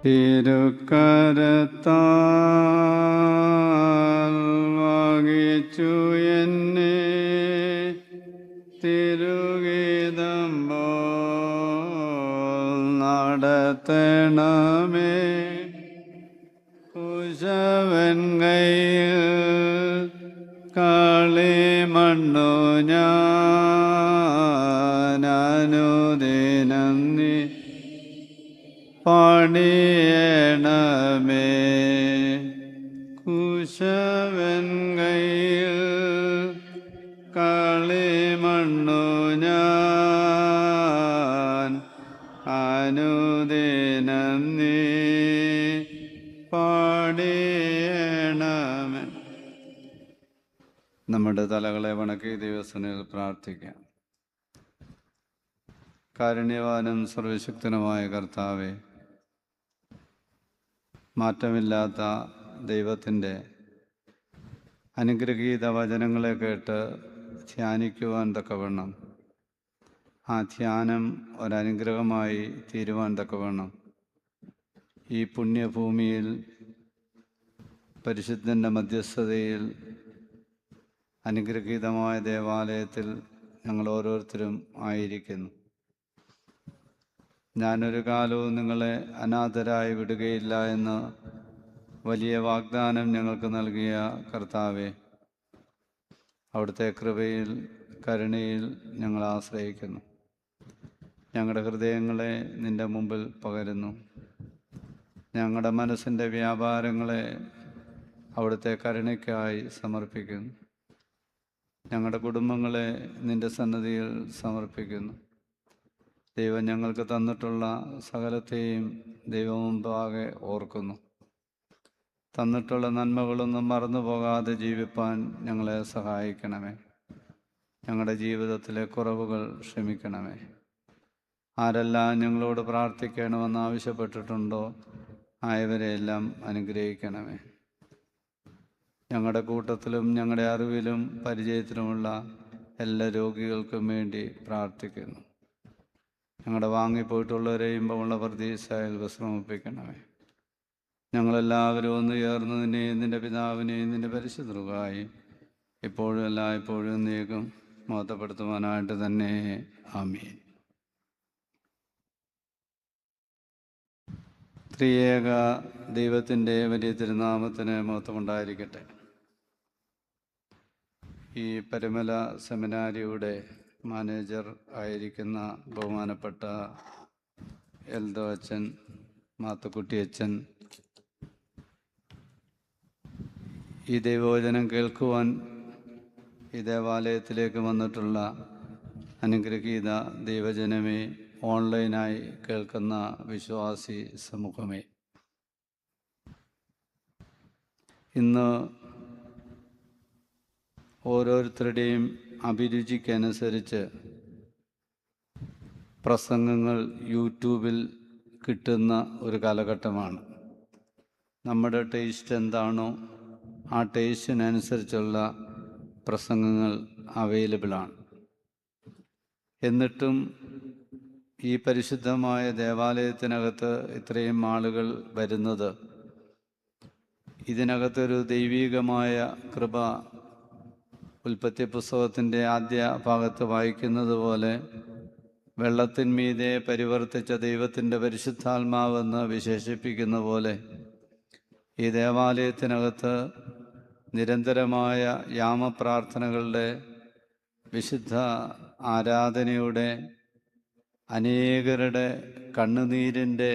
തിരുക്കരത്താൽ വഹിച്ചു എന്നെ തിരുഗീതം പോൽ നടത്തണമേ. കുശവൻ കയ്യിൽ കളിമണ്ണു ഞാൻ അനുദിനം നീ പണിയണമേ. കുശവൻ കയ്യിൽ കളിമണ്ണു ഞാൻ അനുദിനം നീ പണിയണമേ. നമ്മുടെ തലകളെ വണക്കി ദിവസങ്ങളിൽ പ്രാർത്ഥിക്കാം. കാരുണ്യവാനും സർവശക്തനുമായ കർത്താവേ, മാറ്റമില്ലാത്ത ദൈവത്തിൻ്റെ അനുഗ്രഹീത വചനങ്ങളെ കേട്ട് ധ്യാനിക്കുവാൻ തക്കവണ്ണം, ആ ധ്യാനം ഒരനുഗ്രഹമായി തീരുവാൻ തക്കവണ്ണം ഈ പുണ്യഭൂമിയിൽ പരിശുദ്ധൻ്റെ മധ്യസ്ഥതയിൽ അനുഗ്രഹീതമായ ദേവാലയത്തിൽ ഞങ്ങൾ ഓരോരുത്തരും ആയിരിക്കുന്നു. ഞാനൊരു കാലവും നിങ്ങളെ അനാഥരായി വിടുകയില്ല എന്ന് വലിയ വാഗ്ദാനം ഞങ്ങൾക്ക് നൽകിയ കർത്താവെ, അവിടുത്തെ കൃപയിൽ കരുണയിൽ ഞങ്ങൾ ആശ്രയിക്കുന്നു. ഞങ്ങളുടെ ഹൃദയങ്ങളെ നിൻ്റെ മുമ്പിൽ പകരുന്നു. ഞങ്ങളുടെ മനസ്സിൻ്റെ വ്യാപാരങ്ങളെ അവിടുത്തെ കരുണയ്ക്കായി സമർപ്പിക്കുന്നു. ഞങ്ങളുടെ കുടുംബങ്ങളെ നിൻ്റെ സന്നിധിയിൽ സമർപ്പിക്കുന്നു. ദൈവം ഞങ്ങൾക്ക് തന്നിട്ടുള്ള സകലത്തെയും ദൈവം മുമ്പാകെ ഓർക്കുന്നു. തന്നിട്ടുള്ള നന്മകളൊന്നും മറന്നു പോകാതെ ജീവിപ്പാൻ ഞങ്ങളെ സഹായിക്കണമേ. ഞങ്ങളുടെ ജീവിതത്തിലെ കുറവുകൾ ക്ഷമിക്കണമേ. ആരെല്ലാം ഞങ്ങളോട് പ്രാർത്ഥിക്കണമെന്ന് ആവശ്യപ്പെട്ടിട്ടുണ്ടോ ആയവരെയെല്ലാം അനുഗ്രഹിക്കണമേ. ഞങ്ങളുടെ കൂട്ടത്തിലും ഞങ്ങളുടെ അറിവിലും പരിചയത്തിലുമുള്ള എല്ലാ രോഗികൾക്കും വേണ്ടി പ്രാർത്ഥിക്കുന്നു. ഞങ്ങളുടെ വാങ്ങിപ്പോയിട്ടുള്ളവരെയും ഉള്ള പ്രതീക്ഷയിൽ വിശ്രമിപ്പിക്കണമേ. ഞങ്ങളെല്ലാവരും ഒന്ന് ചേർന്ന് നിന്നെയും നിൻ്റെ പിതാവിനെയും നിൻ്റെ പരിശുദ്ധരുമായി ഇപ്പോഴും എല്ലായ്പ്പോഴും നീക്കും മഹത്വപ്പെടുത്തുവാനായിട്ട് തന്നെ. ആമീൻ. ത്രിയേക ദൈവത്തിൻ്റെ വലിയ തിരുനാമത്തിന് മഹത്വമുണ്ടായിരിക്കട്ടെ. ഈ പരുമല സെമിനാരിയുടെ മാനേജർ ആയിരിക്കുന്ന ബഹുമാനപ്പെട്ട എൽദോ അച്ഛൻ, മാത്തുക്കുട്ടി അച്ഛൻ, ഈ ദൈവവചനം കേൾക്കുവാൻ ഈ ദേവാലയത്തിലേക്ക് വന്നിട്ടുള്ള അനുഗ്രഹീത ദൈവജനമേ, ഓൺലൈനായി കേൾക്കുന്ന വിശ്വാസി സമൂഹമേ, ഇന്ന് ഓരോരുത്തരുടെയും അഭിരുചിക്കനുസരിച്ച് പ്രസംഗങ്ങൾ യൂട്യൂബിൽ കിട്ടുന്ന ഒരു കാലഘട്ടമാണ്. നമ്മുടെ ടേസ്റ്റ് എന്താണോ ആ ടേസ്റ്റിനനുസരിച്ചുള്ള പ്രസംഗങ്ങൾ അവൈലബിളാണ്. എന്നിട്ടും ഈ പരിശുദ്ധമായ ദേവാലയത്തിനകത്ത് ഇത്രയും ആളുകൾ വരുന്നത് ഇതിനകത്തൊരു ദൈവീകമായ കൃപ, ഉൽപ്പത്തി പുസ്തകത്തിൻ്റെ ആദ്യ ഭാഗത്ത് വായിക്കുന്നത് പോലെ, വെള്ളത്തിന്മീതെ പരിവർത്തിച്ച ദൈവത്തിൻ്റെ പരിശുദ്ധാത്മാവെന്ന് വിശേഷിപ്പിക്കുന്ന പോലെ, ഈ ദേവാലയത്തിനകത്ത് നിരന്തരമായ യാമപ്രാർത്ഥനകളുടെ, വിശുദ്ധ ആരാധനയുടെ, അനേകരുടെ കണ്ണുനീരിൻ്റെ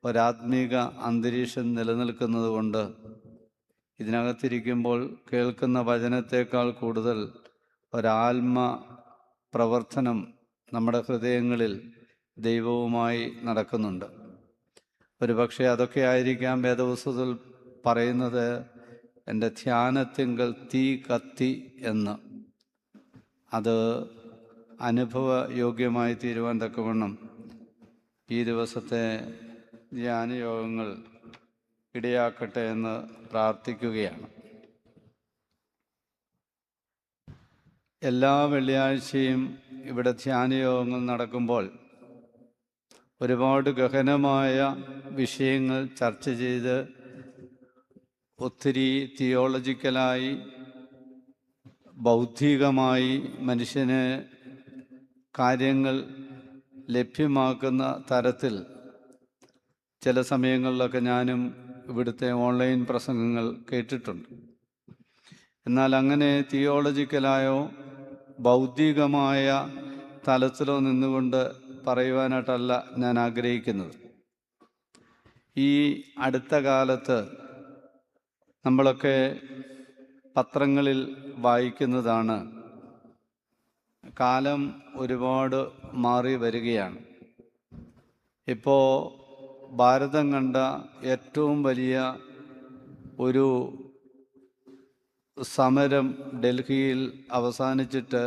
ഒരാത്മീക അന്തരീക്ഷം നിലനിൽക്കുന്നത് കൊണ്ട് ഇതിനകത്തിരിക്കുമ്പോൾ കേൾക്കുന്ന വചനത്തേക്കാൾ കൂടുതൽ ഒരാത്മ പ്രവർത്തനം നമ്മുടെ ഹൃദയങ്ങളിൽ ദൈവവുമായി നടക്കുന്നുണ്ട്. ഒരുപക്ഷെ അതൊക്കെ ആയിരിക്കാം വേദപുസ്തകത്തിൽ പറയുന്നത്, എൻ്റെ ധ്യാനത്തിങ്കൽ തീ കത്തി എന്ന്. അത് അനുഭവയോഗ്യമായി തീരുവാൻ തക്കവണ്ണം ഈ ദിവസത്തെ ധ്യാനയോഗങ്ങൾ ഇടയാക്കട്ടെ എന്ന് പ്രാർത്ഥിക്കുകയാണ്. എല്ലാ വെള്ളിയാഴ്ചയും ഇവിടെ ധ്യാനയോഗങ്ങൾ നടക്കുമ്പോൾ ഒരുപാട് ഗഹനമായ വിഷയങ്ങൾ ചർച്ച ചെയ്ത് ഒത്തിരി തിയോളജിക്കലായി ബൗദ്ധികമായി മനുഷ്യന് കാര്യങ്ങൾ ലഭ്യമാക്കുന്ന തരത്തിൽ ചില സമയങ്ങളിലൊക്കെ ഞാനും ഇവിടുത്തെ ഓൺലൈൻ പ്രസംഗങ്ങൾ കേട്ടിട്ടുണ്ട്. എന്നാൽ അങ്ങനെ തിയോളജിക്കലായോ ബൗദ്ധികമായ തലത്തിലോ നിന്നുകൊണ്ട് പറയുവാനായിട്ടല്ല ഞാൻ ആഗ്രഹിക്കുന്നത്. ഈ അടുത്ത കാലത്ത് നമ്മളൊക്കെ പത്രങ്ങളിൽ വായിക്കുന്നതാണ്, കാലം ഒരുപാട് മാറി വരികയാണ്. ഇപ്പോൾ ഭാരതം കണ്ട ഏറ്റവും വലിയ ഒരു സമരം ഡൽഹിയിൽ അവസാനിച്ചിട്ട്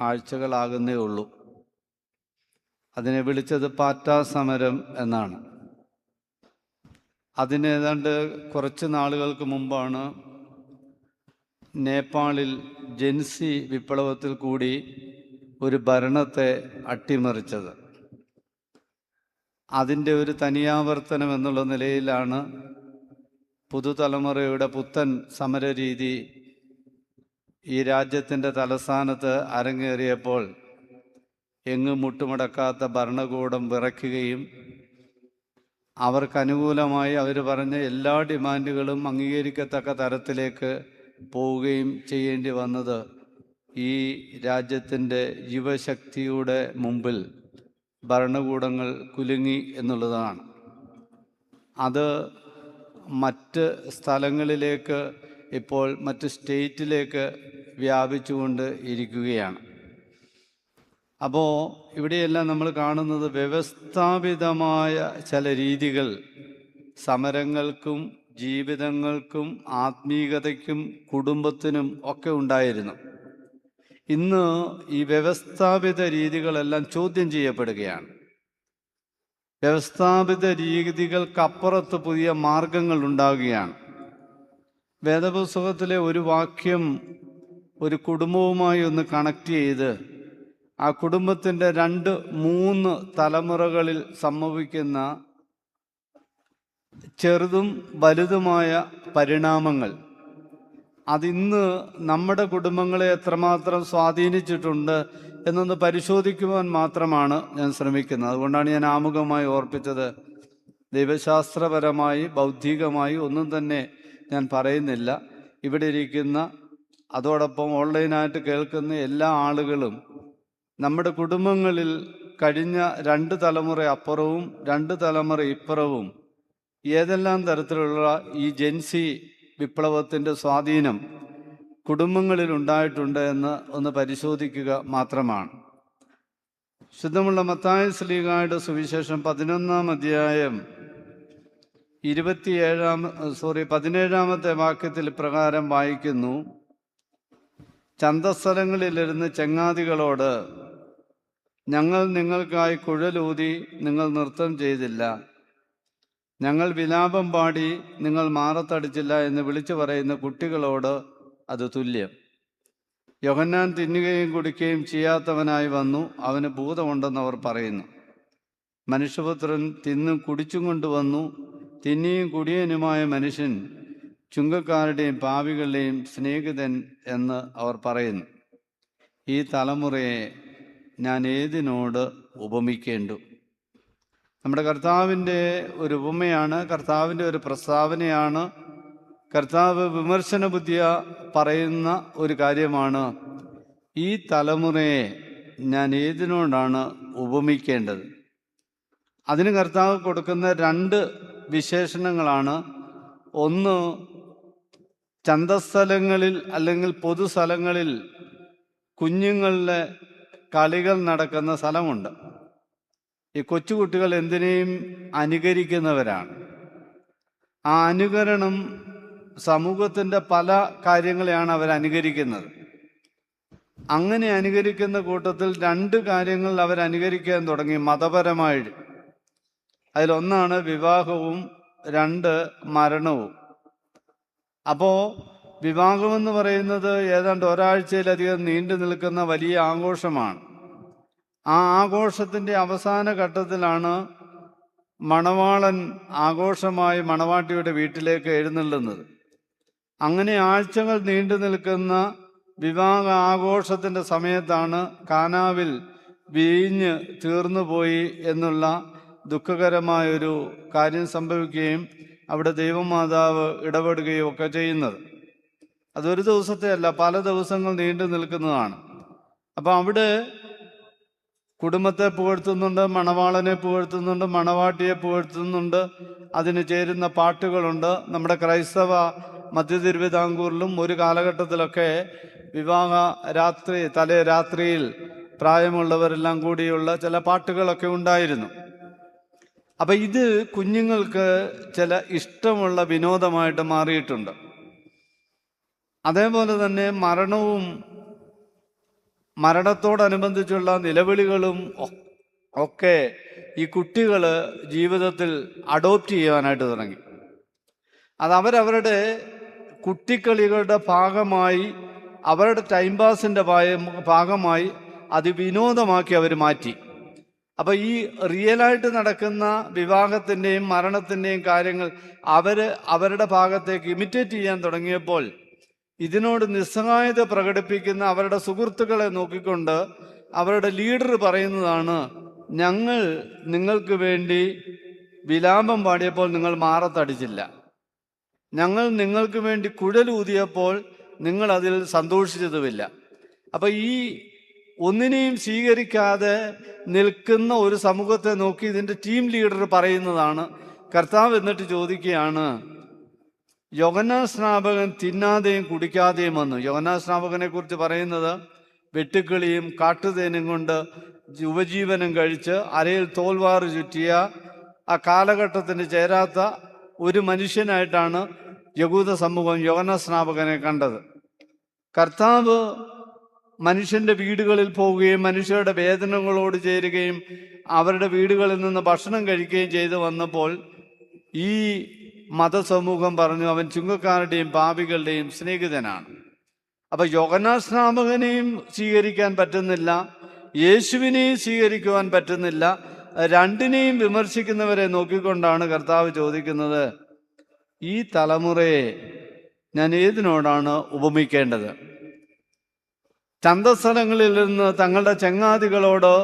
ആഴ്ചകളാകുന്നേ ഉള്ളൂ. അതിനെ വിളിച്ചത് പാറ്റാ സമരം എന്നാണ്. അതിനേതാണ്ട് കുറച്ച് നാളുകൾക്ക് മുമ്പാണ് നേപ്പാളിൽ ജൻസി വിപ്ലവത്തിൽ കൂടി ഒരു ഭരണത്തെ അട്ടിമറിച്ചത്. അതിൻ്റെ ഒരു തനിയാവർത്തനം എന്നുള്ള നിലയിലാണ് പുതുതലമുറയുടെ പുത്തൻ സമരരീതി ഈ രാജ്യത്തിൻ്റെ തലസ്ഥാനത്ത് അരങ്ങേറിയപ്പോൾ എങ്ങും മുട്ടുമടക്കാത്ത ഭരണകൂടം വിറയ്ക്കുകയും അവർക്കനുകൂലമായി അവർ പറഞ്ഞ എല്ലാ ഡിമാൻഡുകളും അംഗീകരിക്കത്തക്ക തരത്തിലേക്ക് പോവുകയും ചെയ്യേണ്ടി വന്നത് ഈ രാജ്യത്തിൻ്റെ യുവശക്തിയുടെ മുമ്പിൽ ഭരണകൂടങ്ങൾ കുലുങ്ങി എന്നുള്ളതാണ്. അത് മറ്റ് സ്ഥലങ്ങളിലേക്ക്, ഇപ്പോൾ മറ്റ് സ്റ്റേറ്റിലേക്ക് വ്യാപിച്ചുകൊണ്ട് ഇരിക്കുകയാണ്. അപ്പോൾ ഇവിടെയെല്ലാം നമ്മൾ കാണുന്നത് വ്യവസ്ഥാപിതമായ ചില രീതികൾ സമരങ്ങൾക്കും ജീവിതങ്ങൾക്കും ആത്മീയതയ്ക്കും കുടുംബത്തിനും ഒക്കെ ഉണ്ടായിരുന്നു. ഇന്ന് ഈ വ്യവസ്ഥാപിത രീതികളെല്ലാം ചോദ്യം ചെയ്യപ്പെടുകയാണ്. വ്യവസ്ഥാപിത രീതികൾക്കപ്പുറത്ത് പുതിയ മാർഗങ്ങൾ ഉണ്ടാകുകയാണ്. വേദപുസ്തകത്തിലെ ഒരു വാക്യം ഒരു കുടുംബവുമായി ഒന്ന് കണക്ട് ചെയ്ത് ആ കുടുംബത്തിൻ്റെ 2-3 തലമുറകളിൽ സംഭവിക്കുന്ന ചെറുതും വലുതുമായ പരിണാമങ്ങൾ അതിന്ന് നമ്മുടെ കുടുംബങ്ങളെ എത്രമാത്രം സ്വാധീനിച്ചിട്ടുണ്ട് എന്നൊന്ന് പരിശോധിക്കുവാൻ മാത്രമാണ് ഞാൻ ശ്രമിക്കുന്നത്. അതുകൊണ്ടാണ് ഞാൻ ആമുഖമായി ഓർപ്പിച്ചത്. ദൈവശാസ്ത്രപരമായി ബൗദ്ധികമായി ഒന്നും തന്നെ ഞാൻ പറയുന്നില്ല. ഇവിടെ ഇരിക്കുന്ന അതോടൊപ്പം ഓൺലൈനായിട്ട് കേൾക്കുന്ന എല്ലാ ആളുകളും നമ്മുടെ കുടുംബങ്ങളിൽ കഴിഞ്ഞ 2 തലമുറ അപ്പുറവും 2 തലമുറ ഇപ്പുറവും ഏതെല്ലാം തരത്തിലുള്ള ഈ ജൻസി വിപ്ലവത്തിൻ്റെ സ്വാധീനം കുടുംബങ്ങളിൽ ഉണ്ടായിട്ടുണ്ട് എന്ന് ഒന്ന് പരിശോധിക്കുക മാത്രമാണ്. ശുദ്ധമുള്ള മത്തായി ശ്ലീഹായുടെ സുവിശേഷം 11-ാം അധ്യായം 17-ാമത്തെ വാക്യത്തിൽ ഇപ്രകാരം വായിക്കുന്നു: ചന്തസ്ഥലങ്ങളിലിരുന്ന് ചങ്ങാതികളോട്, ഞങ്ങൾ നിങ്ങൾക്കായി കുഴലൂതി നിങ്ങൾ നൃത്തം ചെയ്തില്ല, ഞങ്ങൾ വിലാപം പാടി നിങ്ങൾ മാറത്തടിച്ചില്ല എന്ന് വിളിച്ചു പറയുന്ന കുട്ടികളോട് അത് തുല്യം. യോഹന്നാൻ തിന്നുകയും കുടിക്കുകയും ചെയ്യാത്തവനായി വന്നു, അവന് ഭൂതമുണ്ടെന്ന് അവർ പറയുന്നു. മനുഷ്യപുത്രൻ തിന്നും കുടിച്ചും കൊണ്ടുവന്നു, തിന്നിയും കുടിയനുമായ മനുഷ്യൻ ചുങ്കക്കാരുടെയും പാപികളുടെയും സ്നേഹിതൻ എന്ന് അവർ പറയുന്നു. ഈ തലമുറയെ ഞാൻ ഏതിനോട് ഉപമിക്കേണ്ടു? നമ്മുടെ കർത്താവിൻ്റെ ഒരു ഉപമയാണ്, കർത്താവിൻ്റെ ഒരു പ്രസ്താവനയാണ്. കർത്താവ് വിമർശന ബുദ്ധിയ പറയുന്ന ഒരു കാര്യമാണ്. ഈ തലമുറയെ ഞാൻ ഏതിനോടാണ് ഉപമിക്കേണ്ടത്? അതിന് കർത്താവ് കൊടുക്കുന്ന 2 വിശേഷണങ്ങളാണ്. ഒന്ന്, ചന്തസ്ഥലങ്ങളിൽ അല്ലെങ്കിൽ പൊതുസ്ഥലങ്ങളിൽ കുഞ്ഞുങ്ങളുടെ കളികൾ നടക്കുന്ന സ്ഥലമുണ്ട്. ഈ കൊച്ചുകുട്ടികൾ എന്തിനേയും അനുകരിക്കുന്നവരാണ്. ആ അനുകരണം സമൂഹത്തിൻ്റെ പല കാര്യങ്ങളെയാണ് അവർ അനുകരിക്കുന്നത്. അങ്ങനെ അനുകരിക്കുന്ന കൂട്ടത്തിൽ 2 കാര്യങ്ങൾ അവർ അനുകരിക്കാൻ തുടങ്ങി മതപരമായിട്ട്. അതിലൊന്നാണ് വിവാഹവും 2 മരണവും. അപ്പോൾ വിവാഹമെന്ന് പറയുന്നത് ഏതാണ്ട് ഒരാഴ്ചയിലധികം നീണ്ടു നിൽക്കുന്ന വലിയ ആഘോഷമാണ്. ആ ആഘോഷത്തിൻ്റെ അവസാന ഘട്ടത്തിലാണ് മണവാളൻ ആഘോഷമായി മണവാട്ടിയുടെ വീട്ടിലേക്ക് എഴുന്നള്ളുന്നത്. അങ്ങനെ ആഴ്ചകൾ നീണ്ടു നിൽക്കുന്ന വിവാഹ ആഘോഷത്തിൻ്റെ സമയത്താണ് കാനാവിൽ വീഞ്ഞ് തീർന്നുപോയി എന്നുള്ള ദുഃഖകരമായൊരു കാര്യം സംഭവിക്കുകയും അവിടെ ദൈവമാതാവ് ഇടപെടുകയും ഒക്കെ ചെയ്യുന്നത്. അതൊരു ദിവസത്തെ അല്ല, പല ദിവസങ്ങൾ നീണ്ടു നിൽക്കുന്നതാണ്. അപ്പം അവിടെ കുടുംബത്തെ പുകഴ്ത്തുന്നുണ്ട്, മണവാളനെ പുകഴ്ത്തുന്നുണ്ട്, മണവാട്ടിയെ പുകഴ്ത്തുന്നുണ്ട്, അതിന് ചേരുന്ന പാട്ടുകളുണ്ട്. നമ്മുടെ ക്രൈസ്തവ മധ്യ തിരുവിതാംകൂറിലും ഒരു കാലഘട്ടത്തിലൊക്കെ വിവാഹ രാത്രി തലേ രാത്രിയിൽ പ്രായമുള്ളവരെല്ലാം കൂടിയുള്ള ചില പാട്ടുകളൊക്കെ ഉണ്ടായിരുന്നു. അപ്പം ഇത് കുഞ്ഞുങ്ങൾക്ക് ചില ഇഷ്ടമുള്ള വിനോദമായിട്ട് മാറിയിട്ടുണ്ട്. അതേപോലെ തന്നെ മരണത്തോടനുബന്ധിച്ചുള്ള നിലവിളികളും ഒക്കെ ഈ കുട്ടികൾ ജീവിതത്തിൽ അഡോപ്റ്റ് ചെയ്യാനായിട്ട് തുടങ്ങി. അത് അവരവരുടെ കുട്ടിക്കളികളുടെ ഭാഗമായി, അവരുടെ ടൈം പാസിൻ്റെ ഭാഗമായി അത് വിനോദമാക്കി അവർ മാറ്റി. അപ്പം ഈ റിയലായിട്ട് നടക്കുന്ന വിവാഹത്തിൻ്റെയും മരണത്തിൻ്റെയും കാര്യങ്ങൾ അവരുടെ ഭാഗത്തേക്ക് ഇമിറ്റേറ്റ് ചെയ്യാൻ തുടങ്ങിയപ്പോൾ ഇതിനോട് നിസ്സഹായത പ്രകടിപ്പിക്കുന്ന അവരുടെ സുഹൃത്തുക്കളെ നോക്കിക്കൊണ്ട് അവരുടെ ലീഡർ പറയുന്നതാണ്, ഞങ്ങൾ നിങ്ങൾക്ക് വേണ്ടി വിലാപം പാടിയപ്പോൾ നിങ്ങൾ മാറത്തടിച്ചില്ല, ഞങ്ങൾ നിങ്ങൾക്ക് വേണ്ടി കുഴലൂതിയപ്പോൾ നിങ്ങൾ അതിൽ സന്തോഷിച്ചതുമില്ല. അപ്പം ഈ ഒന്നിനെയും സ്വീകരിക്കാതെ നിൽക്കുന്ന ഒരു സമൂഹത്തെ നോക്കി ഇതിൻ്റെ ടീം ലീഡർ പറയുന്നതാണ്. കർത്താവ് എന്നിട്ട് ചോദിക്കുകയാണ്, യോഹന്നാൻ സ്നാപകൻ തിന്നാതെയും കുടിക്കാതെയും വന്നു. യോഹന്നാൻ സ്നാപകനെ കുറിച്ച് പറയുന്നത് വെട്ടുക്കിളിയും കാട്ടുതേനും കൊണ്ട് ഉപജീവനം കഴിച്ച് അരയിൽ തോൽവാറ് ചുറ്റിയ ആ കാലഘട്ടത്തിന് ചേരാത്ത ഒരു മനുഷ്യനായിട്ടാണ് യഹൂദ സമൂഹം യോഹന്നാൻ സ്നാപകനെ കണ്ടത്. കർത്താവ് മനുഷ്യൻ്റെ വീടുകളിൽ പോവുകയും മനുഷ്യരുടെ വേദനകളോട് ചേരുകയും അവരുടെ വീടുകളിൽ നിന്ന് ഭക്ഷണം കഴിക്കുകയും ചെയ്തു വന്നപ്പോൾ ഈ മതസമൂഹം പറഞ്ഞു, അവൻ ചുങ്കക്കാരുടെയും പാപികളുടെയും സ്നേഹിതനാണ്. അപ്പം യോഹന്നാൻ സ്നാപകനെയും സ്വീകരിക്കാൻ പറ്റുന്നില്ല, യേശുവിനെയും സ്വീകരിക്കുവാൻ പറ്റുന്നില്ല. രണ്ടിനെയും വിമർശിക്കുന്നവരെ നോക്കിക്കൊണ്ടാണ് കർത്താവ് ചോദിക്കുന്നത്, ഈ തലമുറയെ ഞാൻ ഏതിനോടാണ് ഉപമിക്കേണ്ടത്? ചന്തസ്ഥലങ്ങളിൽ നിന്ന് തങ്ങളുടെ ചങ്ങാതികളോട്,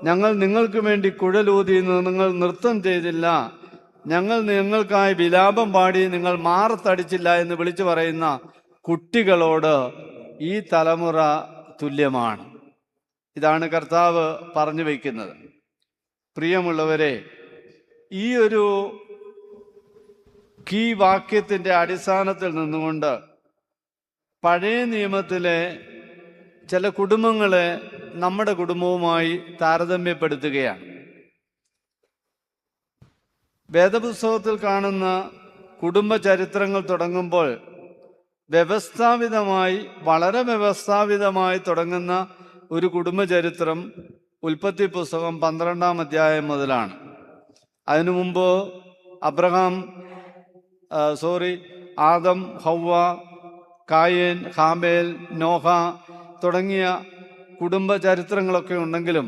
ഞങ്ങൾ നിങ്ങൾക്ക് വേണ്ടി കുഴലൂതി നിങ്ങൾ നൃത്തം ചെയ്തില്ല, ഞങ്ങൾ നിങ്ങൾക്കായി വിലാപം പാടി നിങ്ങൾ മാറത്തടിച്ചില്ല എന്ന് വിളിച്ചു പറയുന്ന കുട്ടികളോട് ഈ തലമുറ തുല്യമാണ്. ഇതാണ് കർത്താവ് പറഞ്ഞു വയ്ക്കുന്നത്. പ്രിയമുള്ളവരെ, ഈ ഒരു കീ വാക്യത്തിൻ്റെ അടിസ്ഥാനത്തിൽ നിന്നുകൊണ്ട് പഴയ നിയമത്തിലെ ചില കുടുംബങ്ങളെ നമ്മുടെ കുടുംബവുമായി താരതമ്യപ്പെടുത്തുകയാണ്. വേദപുസ്തകത്തിൽ കാണുന്ന കുടുംബ ചരിത്രങ്ങൾ തുടങ്ങുമ്പോൾ വളരെ വ്യവസ്ഥാപിതമായി തുടങ്ങുന്ന ഒരു കുടുംബചരിത്രം ഉൽപ്പത്തി പുസ്തകം 12-ാം അധ്യായം മുതലാണ്. അതിനു മുമ്പ് ആദം, ഹൗവ, കായേൻ, ഹാബേൽ, നോഹ തുടങ്ങിയ കുടുംബ ചരിത്രങ്ങളൊക്കെ ഉണ്ടെങ്കിലും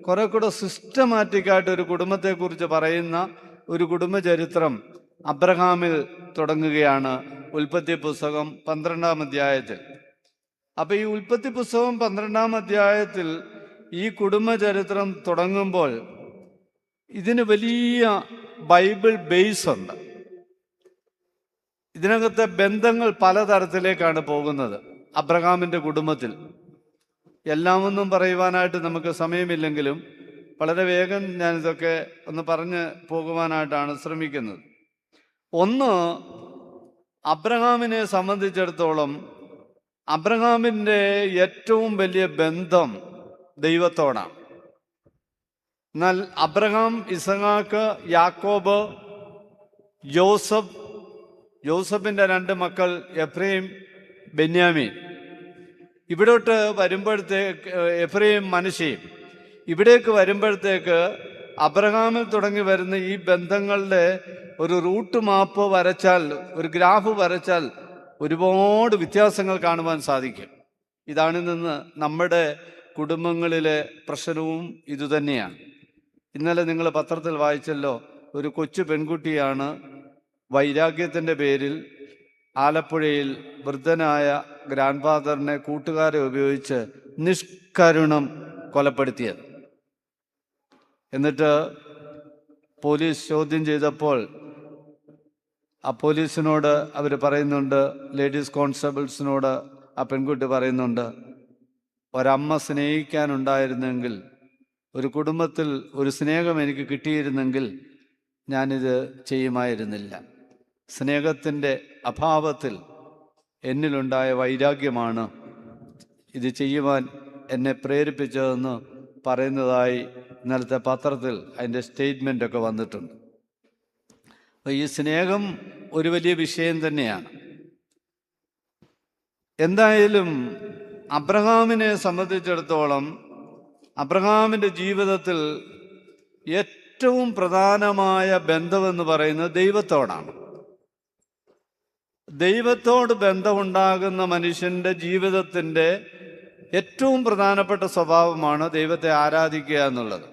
കുറെ കൂടെ സിസ്റ്റമാറ്റിക്കായിട്ട് ഒരു കുടുംബത്തെക്കുറിച്ച് പറയുന്ന ഒരു കുടുംബചരിത്രം അബ്രഹാമിൽ തുടങ്ങുകയാണ് ഉൽപ്പത്തി പുസ്തകം 12-ാം അധ്യായത്തിൽ. അപ്പം ഈ ഉൽപ്പത്തി പുസ്തകം 12-ാം അധ്യായത്തിൽ ഈ കുടുംബചരിത്രം തുടങ്ങുമ്പോൾ ഇതിന് വലിയ ബൈബിൾ ബേസ് ഉണ്ട്. ഇതിനകത്തെ ബന്ധങ്ങൾ പലതരത്തിലേക്കാണ് പോകുന്നത്. അബ്രഹാമിൻ്റെ കുടുംബത്തിൽ എല്ലാമൊന്നും പറയുവാനായിട്ട് നമുക്ക് സമയമില്ലെങ്കിലും വളരെ വേഗം ഞാനിതൊക്കെ ഒന്ന് പറഞ്ഞ് പോകുവാനായിട്ടാണ് ശ്രമിക്കുന്നത്. ഒന്ന്, അബ്രഹാമിനെ സംബന്ധിച്ചിടത്തോളം അബ്രഹാമിൻ്റെ ഏറ്റവും വലിയ ബന്ധം ദൈവത്തോടാണ്. എന്നാൽ അബ്രഹാം, ഇസഹാക്ക്, യാക്കോബ്, യോസഫിൻ്റെ 2 മക്കൾ എഫ്രൈം, ബെന്യാമീൻ, ഇവിടോട്ട് വരുമ്പോഴത്തേക്ക് എഫ്രൈം, മനശ്ശെയും, ഇവിടേക്ക് വരുമ്പോഴത്തേക്ക് അബ്രഹാമിൽ തുടങ്ങി വരുന്ന ഈ ബന്ധങ്ങളുടെ ഒരു റൂട്ട് മാപ്പ് വരച്ചാൽ, ഒരു ഗ്രാഫ് വരച്ചാൽ ഒരുപാട് വ്യത്യാസങ്ങൾ കാണുവാൻ സാധിക്കും. ഇതാണ് നിന്ന് നമ്മുടെ കുടുംബങ്ങളിലെ പ്രശ്നവും ഇതുതന്നെയാണ്. ഇന്നലെ നിങ്ങൾ പത്രത്തിൽ വായിച്ചല്ലോ, ഒരു കൊച്ചു പെൺകുട്ടിയാണ് വൈരാഗ്യത്തിൻ്റെ പേരിൽ ആലപ്പുഴയിൽ വൃദ്ധനായ ഗ്രാൻഡ് ഫാദറിനെ കൂട്ടുകാരെ ഉപയോഗിച്ച് നിഷ്കരുണം കൊലപ്പെടുത്തിയത്. എന്നിട്ട് പോലീസ് ചോദ്യം ചെയ്തപ്പോൾ ആ പോലീസിനോട് അവർ പറയുന്നുണ്ട്, ലേഡീസ് കോൺസ്റ്റബിൾസിനോട് ആ പെൺകുട്ടി പറയുന്നുണ്ട്, ഒരമ്മ സ്നേഹിക്കാനുണ്ടായിരുന്നെങ്കിൽ, ഒരു കുടുംബത്തിൽ ഒരു സ്നേഹം എനിക്ക് കിട്ടിയിരുന്നെങ്കിൽ ഞാനിത് ചെയ്യുമായിരുന്നില്ല. സ്നേഹത്തിൻ്റെ അഭാവത്തിൽ എന്നിലുണ്ടായ വൈരാഗ്യമാണ് ഇത് ചെയ്യുവാൻ എന്നെ പ്രേരിപ്പിച്ചതെന്ന് പറയുന്നതായി ഇന്നലത്തെ പത്രത്തിൽ അതിൻ്റെ സ്റ്റേറ്റ്മെൻ്റൊക്കെ വന്നിട്ടുണ്ട്. അപ്പോൾ ഈ സ്നേഹം ഒരു വലിയ വിഷയം തന്നെയാണ്. എന്തായാലും അബ്രഹാമിനെ സംബന്ധിച്ചിടത്തോളം അബ്രഹാമിൻ്റെ ജീവിതത്തിൽ ഏറ്റവും പ്രധാനമായ ബന്ധമെന്ന് പറയുന്നത് ദൈവത്തോടാണ്. ദൈവത്തോട് ബന്ധമുണ്ടാകുന്ന മനുഷ്യൻ്റെ ജീവിതത്തിൻ്റെ ഏറ്റവും പ്രധാനപ്പെട്ട സ്വഭാവമാണ് ദൈവത്തെ ആരാധിക്കുക എന്നുള്ളത്.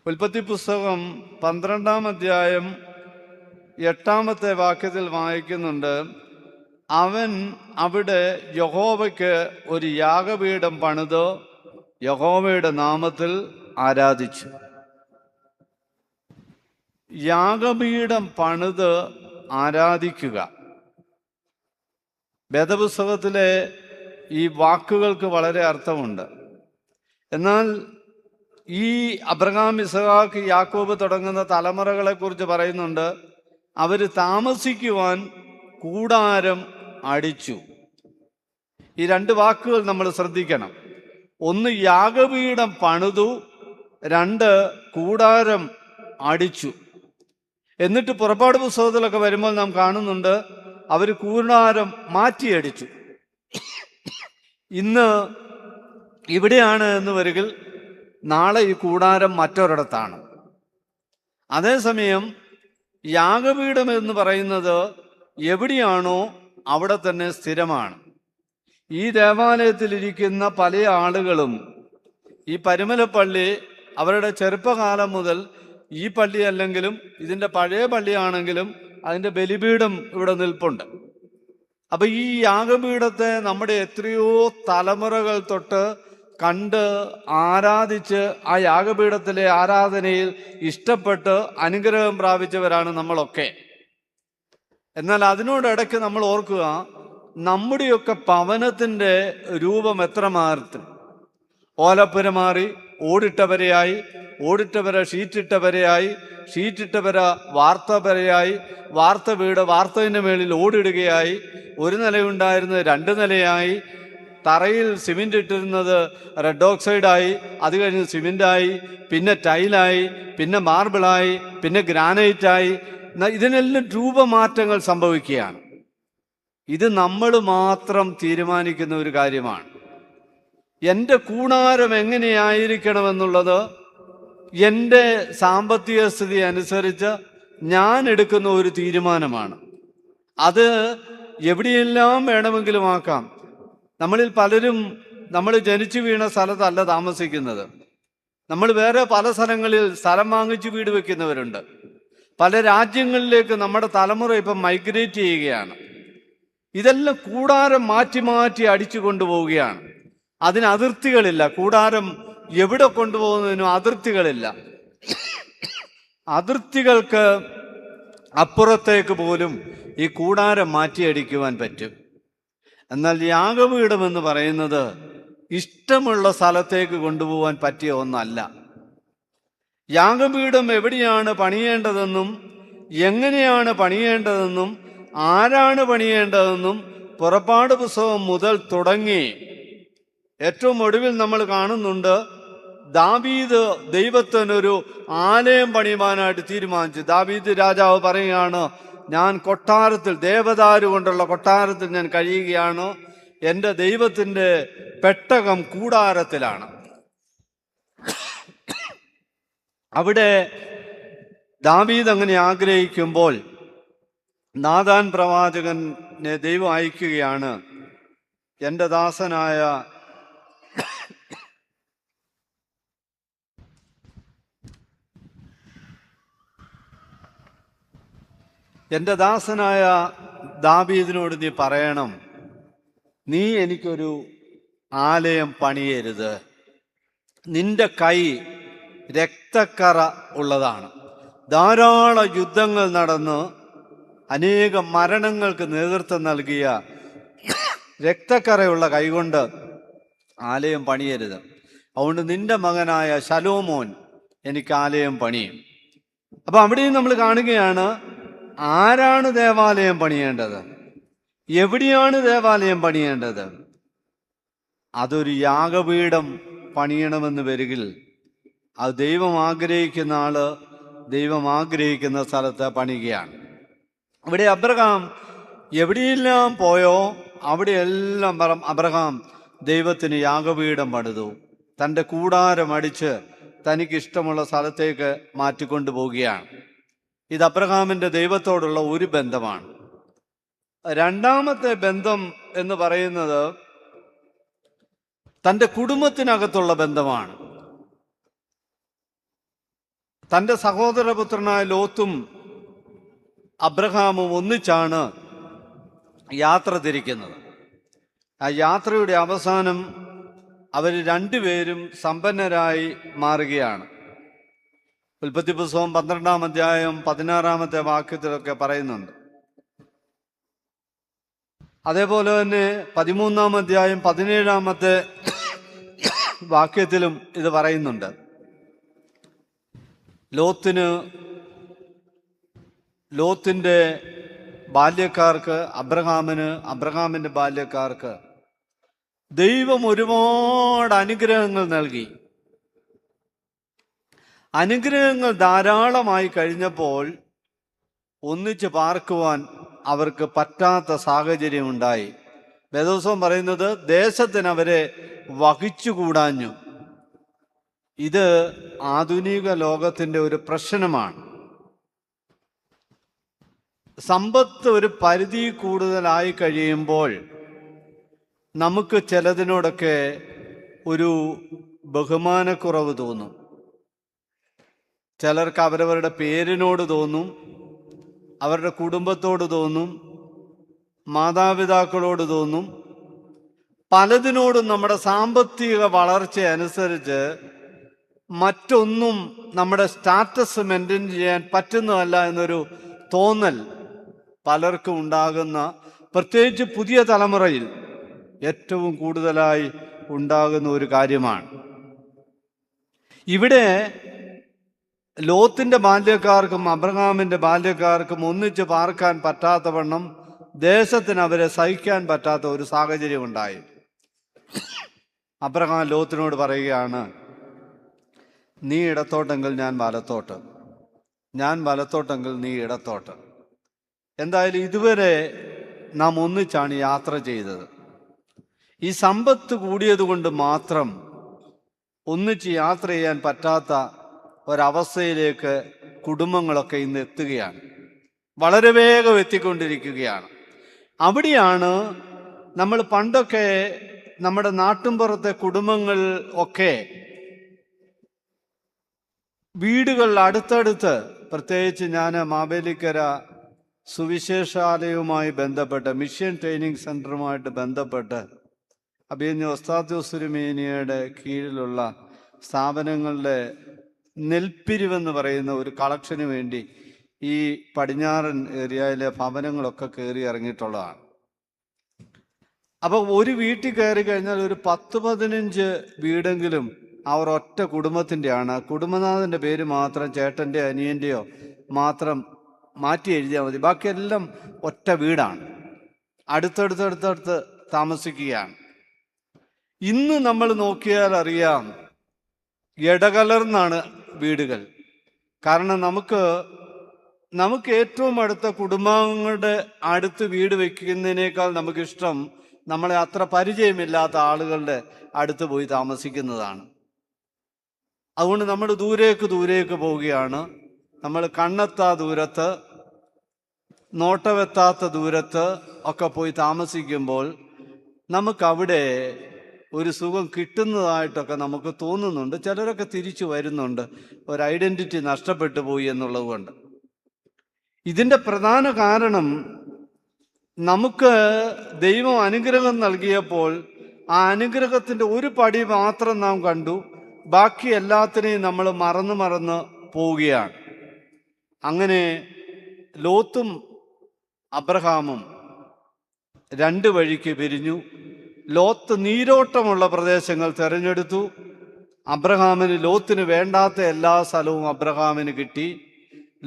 ഉൽപ്പത്തി പുസ്തകം 12-ാം അധ്യായം 8-ാമത്തെ വാക്യത്തിൽ വായിക്കുന്നുണ്ട്, അവൻ അവിടെ യഹോവയ്ക്ക് ഒരു യാഗപീഠം പണിത് യഹോവയുടെ നാമത്തിൽ ആരാധിച്ചു. യാഗപീഠം പണിത് ആരാധിക്കുക. വേദപുസ്തകത്തിലെ ഈ വാക്കുകൾക്ക് വളരെ അർത്ഥമുണ്ട്. എന്നാൽ ഈ അബ്രഹാം, ഇസഹാക്ക്, യാക്കോബ് തുടങ്ങുന്ന തലമുറകളെക്കുറിച്ച് പറയുന്നുണ്ട്, അവർ താമസിക്കുവാൻ കൂടാരം അടിച്ചു. ഈ രണ്ട് വാക്കുകൾ നമ്മൾ ശ്രദ്ധിക്കണം. ഒന്ന് യാഗപീഠം പണിതു, രണ്ട് കൂടാരം അടിച്ചു. എന്നിട്ട് പുറപ്പാട് പുസ്തകത്തിലൊക്കെ വരുമ്പോൾ നാം കാണുന്നുണ്ട്, അവർ കൂടാരം മാറ്റിയടിച്ചു. ഇന്ന് ഇവിടെയാണ് എന്ന് വരികിൽ നാളെ ഈ കൂടാരം മറ്റൊരിടത്താണ്. അതേസമയം യാഗപീഠം എന്ന് പറയുന്നത് എവിടെയാണോ അവിടെ തന്നെ സ്ഥിരമാണ്. ഈ ദേവാലയത്തിലിരിക്കുന്ന പല ആളുകളും ഈ പരുമലപ്പള്ളി അവരുടെ ചെറുപ്പകാലം മുതൽ, ഈ പള്ളി അല്ലെങ്കിലും ഇതിൻ്റെ പഴയ പള്ളിയാണെങ്കിലും അതിൻ്റെ ബലിപീഠം ഇവിടെ നിൽപ്പുണ്ട്. അപ്പം ഈ യാഗപീഠത്തെ നമ്മുടെ എത്രയോ തലമുറകൾ തൊട്ട് കണ്ട് ആരാധിച്ച് ആ യാഗപീഠത്തിലെ ആരാധനയിൽ ഇഷ്ടപ്പെട്ട് അനുഗ്രഹം പ്രാപിച്ചവരാണ് നമ്മളൊക്കെ. എന്നാൽ അതിനോടിടയ്ക്ക് നമ്മൾ ഓർക്കുക, നമ്മുടെയൊക്കെ ഭവനത്തിൻ്റെ രൂപം എത്ര മാറി. ഓലപ്പുര മാറി ഓടിട്ടവരെയായി, ഓടിട്ടവര ഷീറ്റിട്ടവരെയായി, ഷീറ്റിട്ടവര വാർത്തപരയായി, വാർത്ത വീട് വാർത്തതിൻ്റെ മേളിൽ ഓടിടുകയായി, ഒരു നിലയുണ്ടായിരുന്നത് 2 നിലയായി, തറയിൽ സിമെൻ്റ് ഇട്ടിരുന്നത് റെഡ് ഓക്സൈഡായി, അത് കഴിഞ്ഞ് സിമെൻ്റായി, പിന്നെ ടൈലായി, പിന്നെ മാർബിളായി, പിന്നെ ഗ്രാനൈറ്റായി. ഇതിനെല്ലാം രൂപമാറ്റങ്ങൾ സംഭവിക്കുകയാണ്. ഇത് നമ്മൾ മാത്രം തീരുമാനിക്കുന്ന ഒരു കാര്യമാണ്. എൻ്റെ കൂടാരം എങ്ങനെയായിരിക്കണമെന്നുള്ളത് എൻ്റെ സാമ്പത്തിക സ്ഥിതി അനുസരിച്ച് ഞാൻ എടുക്കുന്ന ഒരു തീരുമാനമാണ്. അത് എവിടെയെല്ലാം വേണമെങ്കിലും ആക്കാം. നമ്മളിൽ പലരും നമ്മൾ ജനിച്ചു വീണ സ്ഥലത്തല്ല താമസിക്കുന്നത്. നമ്മൾ വേറെ പല സ്ഥലങ്ങളിൽ സ്ഥലം വാങ്ങിച്ച് വീട് വെക്കുന്നവരുണ്ട്. പല രാജ്യങ്ങളിലേക്ക് നമ്മുടെ തലമുറ ഇപ്പം മൈഗ്രേറ്റ് ചെയ്യുകയാണ്. ഇതെല്ലാം കൂടാരം മാറ്റി മാറ്റി അടിച്ചു കൊണ്ടുപോവുകയാണ്. അതിന് അതിർത്തികളില്ല. കൂടാരം എവിടെ കൊണ്ടുപോകുന്നതിനും അതിർത്തികളില്ല. അതിർത്തികൾക്ക് അപ്പുറത്തേക്ക് പോലും ഈ കൂടാരം മാറ്റിയടിക്കുവാൻ പറ്റും. എന്നാൽ യാഗപീഠം എന്ന് പറയുന്നത് ഇഷ്ടമുള്ള സ്ഥലത്തേക്ക് കൊണ്ടുപോകാൻ പറ്റിയ ഒന്നല്ല. യാഗപീഠം എവിടെയാണ് പണിയേണ്ടതെന്നും എങ്ങനെയാണ് പണിയേണ്ടതെന്നും ആരാണ് പണിയേണ്ടതെന്നും പുറപ്പാട് പുസ്തകം മുതൽ തുടങ്ങി ഏറ്റവും ഒടുവിൽ നമ്മൾ കാണുന്നുണ്ട്, ദാവീദ് ദൈവത്തിനൊരു ആലയം പണിയുവാനായിട്ട് തീരുമാനിച്ചു. ദാവീദ് രാജാവ് പറയുകയാണ്, ഞാൻ കൊട്ടാരത്തിൽ, ദേവദാരു കൊണ്ടുള്ള കൊട്ടാരത്തിൽ ഞാൻ കഴിയുകയാണ്, എൻ്റെ ദൈവത്തിൻ്റെ പെട്ടകം കൂടാരത്തിലാണ്. അവിടെ ദാവീദ് അങ്ങനെ ആഗ്രഹിക്കുമ്പോൾ നാഥാൻ പ്രവാചകനെ ദൈവം അയക്കുകയാണ്, എൻ്റെ ദാസനായ എൻ്റെ ദാസനായ ദാവീദിനോട് നീ പറയണം, നീ എനിക്കൊരു ആലയം പണിയരുത്. നിന്റെ കൈ രക്തക്കറ ഉള്ളതാണ്. ധാരാളം യുദ്ധങ്ങൾ നടന്ന് അനേകം മരണങ്ങൾക്ക് നേതൃത്വം നൽകിയ രക്തക്കറയുള്ള കൈകൊണ്ട് ആലയം പണിയരുത്. അതുകൊണ്ട് നിന്റെ മകനായ ശലോമോൻ എനിക്ക് ആലയം പണിയും. അപ്പൊ അവിടെയും നമ്മൾ കാണുകയാണ്, ആരാണ് ദേവാലയം പണിയേണ്ടത്, എവിടെയാണ് ദേവാലയം പണിയേണ്ടത്. അതൊരു യാഗപീഠം പണിയണമെന്ന് വരികിൽ അത് ദൈവം ആഗ്രഹിക്കുന്ന ആള് ദൈവം ആഗ്രഹിക്കുന്ന സ്ഥലത്ത് പണിയുകയാണ്. ഇവിടെ അബ്രഹാം എവിടെയെല്ലാം പോയോ അവിടെയെല്ലാം അബ്രഹാം ദൈവത്തിന് യാഗപീഠം പണിതു. തൻ്റെ കൂടാരം അടിച്ച് തനിക്കിഷ്ടമുള്ള സ്ഥലത്തേക്ക് മാറ്റിക്കൊണ്ടു പോവുകയാണ്. ഇത് അബ്രഹാമിൻ്റെ ദൈവത്തോടുള്ള ഒരു ബന്ധമാണ്. രണ്ടാമത്തെ ബന്ധം എന്ന് പറയുന്നത് തൻ്റെ കുടുംബത്തിനകത്തുള്ള ബന്ധമാണ്. തൻ്റെ സഹോദരപുത്രനായ ലോത്തും അബ്രഹാമും ഒന്നിച്ചാണ് യാത്ര തിരിക്കുന്നത്. ആ യാത്രയുടെ അവസാനം അവർ രണ്ടുപേരും സമ്പന്നരായി മാറുകയാണ്. ഉൽപ്പത്തി പുസ്തകം 12-ാം അധ്യായം 16-ാമത്തെ വാക്യത്തിലൊക്കെ പറയുന്നുണ്ട്. അതേപോലെ തന്നെ 13-ാം അധ്യായം 17-ാമത്തെ വാക്യത്തിലും ഇത് പറയുന്നുണ്ട്. ലോത്തിന്റെ ബാല്യക്കാർക്ക്, അബ്രഹാമിന്റെ ബാല്യക്കാർക്ക് ദൈവം ഒരുപാട് അനുഗ്രഹങ്ങൾ നൽകി. അനുഗ്രഹങ്ങൾ ധാരാളമായി കഴിഞ്ഞപ്പോൾ ഒന്നിച്ച് പാർക്കുവാൻ അവർക്ക് പറ്റാത്ത സാഹചര്യം ഉണ്ടായി. വേദപുസ്തകം പറയുന്നത് ദേശത്തിന് അവരെ വഹിച്ചുകൂടാഞ്ഞു. ഇത് ആധുനിക ലോകത്തിൻ്റെ ഒരു പ്രശ്നമാണ്. സമ്പത്ത് ഒരു പരിധി കൂടുതലായി കഴിയുമ്പോൾ നമുക്ക് ചിലതിനോടൊക്കെ ഒരു ബഹുമാനക്കുറവ് തോന്നും. ചിലർക്ക് അവരവരുടെ പേരിനോട് തോന്നും, അവരുടെ കുടുംബത്തോട് തോന്നും, മാതാപിതാക്കളോട് തോന്നും. പലതിനോടും നമ്മുടെ സാമ്പത്തിക വളർച്ച അനുസരിച്ച് മറ്റൊന്നും നമ്മുടെ സ്റ്റാറ്റസ് മെയിൻറ്റെയിൻ ചെയ്യാൻ പറ്റുന്നതല്ല എന്നൊരു തോന്നൽ പലർക്കും ഉണ്ടാകുന്ന, പ്രത്യേകിച്ച് പുതിയ തലമുറയിൽ ഏറ്റവും കൂടുതലായി ഉണ്ടാകുന്ന ഒരു കാര്യമാണ്. ഇവിടെ ലോത്തിന്റെ ബാല്യക്കാർക്കും അബ്രഹാമിന്റെ ബാല്യക്കാർക്കും ഒന്നിച്ച് പാർക്കാൻ പറ്റാത്തവണ്ണം ദേശത്തിന് അവരെ സഹിക്കാൻ പറ്റാത്ത ഒരു സാഹചര്യം ഉണ്ടായി. അബ്രഹാം ലോത്തിനോട് പറയുകയാണ്, നീ ഇടത്തോട്ടെങ്കിൽ ഞാൻ വലത്തോട്ട്, ഞാൻ വലത്തോട്ടെങ്കിൽ നീ ഇടത്തോട്ട്. എന്തായാലും ഇതുവരെ നാം ഒന്നിച്ചാണ് യാത്ര ചെയ്തത്. ഈ സമ്പത്ത് കൂടിയത് കൊണ്ട് മാത്രം ഒന്നിച്ച് യാത്ര ചെയ്യാൻ പറ്റാത്ത ഒരവസ്ഥയിലേക്ക് കുടുംബങ്ങളൊക്കെ ഇന്ന് എത്തുകയാണ്. വളരെ വേഗം എത്തിക്കൊണ്ടിരിക്കുകയാണ്. അവിടെയാണ് നമ്മൾ പണ്ടൊക്കെ നമ്മുടെ നാട്ടിൻപുറത്തെ കുടുംബങ്ങൾ ഒക്കെ വീടുകൾ അടുത്തടുത്ത്, പ്രത്യേകിച്ച് ഞാൻ മാവേലിക്കര സുവിശേഷാലയവുമായി ബന്ധപ്പെട്ട്, മിഷൻ ട്രെയിനിങ് സെൻ്ററുമായിട്ട് ബന്ധപ്പെട്ട് അഭിനന്ദ ഒസ്താദ്യോസ് തിരുമേനിയുടെ കീഴിലുള്ള സ്ഥാപനങ്ങളുടെ നെൽപ്പിരിവെന്ന് പറയുന്ന ഒരു കളക്ഷന് വേണ്ടി ഈ പടിഞ്ഞാറൻ ഏരിയയിലെ ഭവനങ്ങളൊക്കെ കയറി ഇറങ്ങിയിട്ടുള്ളതാണ്. അപ്പോൾ ഒരു വീട്ടിൽ കയറി കഴിഞ്ഞാൽ ഒരു 10-15 വീടെങ്കിലും അവർ ഒറ്റ കുടുംബത്തിൻ്റെയാണ്. കുടുംബനാഥൻ്റെ പേര് മാത്രം ചേട്ടൻ്റെയോ അനിയൻ്റെയോ മാത്രം മാറ്റി എഴുതിയാൽ മതി. ബാക്കിയെല്ലാം ഒറ്റ വീടാണ്, അടുത്തടുത്തടുത്തടുത്ത് താമസിക്കുകയാണ്. ഇന്ന് നമ്മൾ നോക്കിയാൽ അറിയാം, ഇടകലർന്നാണ് വീടുകൾ. കാരണം നമുക്ക് ഏറ്റവും അടുത്ത കുടുംബാംഗങ്ങളുടെ അടുത്ത് വീട് വയ്ക്കുന്നതിനേക്കാൾ നമുക്കിഷ്ടം നമ്മളെ അത്ര പരിചയമില്ലാത്ത ആളുകളുടെ അടുത്ത് പോയി താമസിക്കുന്നതാണ്. അതുകൊണ്ട് നമ്മൾ ദൂരേക്ക് പോവുകയാണ്. നമ്മൾ കണ്ണെത്താ ദൂരത്ത്, നോട്ടമെത്താത്ത ദൂരത്ത് ഒക്കെ പോയി താമസിക്കുമ്പോൾ നമുക്കവിടെ ഒരു സുഖം കിട്ടുന്നതായിട്ടൊക്കെ നമുക്ക് തോന്നുന്നുണ്ട്. ചിലരൊക്കെ തിരിച്ചു വരുന്നുണ്ട്, ഒരു ഐഡൻറ്റിറ്റി നഷ്ടപ്പെട്ടു പോയി എന്നുള്ളത് കൊണ്ട്. ഇതിൻ്റെ പ്രധാന കാരണം നമുക്ക് ദൈവം അനുഗ്രഹം നൽകിയപ്പോൾ ആ അനുഗ്രഹത്തിൻ്റെ ഒരു പടി മാത്രം നാം കണ്ടു, ബാക്കി എല്ലാത്തിനെയും നമ്മൾ മറന്ന് പോവുകയാണ്. അങ്ങനെ ലോത്തും അബ്രഹാമും രണ്ട് വഴിക്ക് പിരിഞ്ഞു. ലോത്ത് നീരോട്ടമുള്ള പ്രദേശങ്ങൾ തിരഞ്ഞെടുത്തു. അബ്രഹാമിന് ലോത്തിന് വേണ്ടാത്ത എല്ലാ സ്ഥലവും അബ്രഹാമിന് കിട്ടി.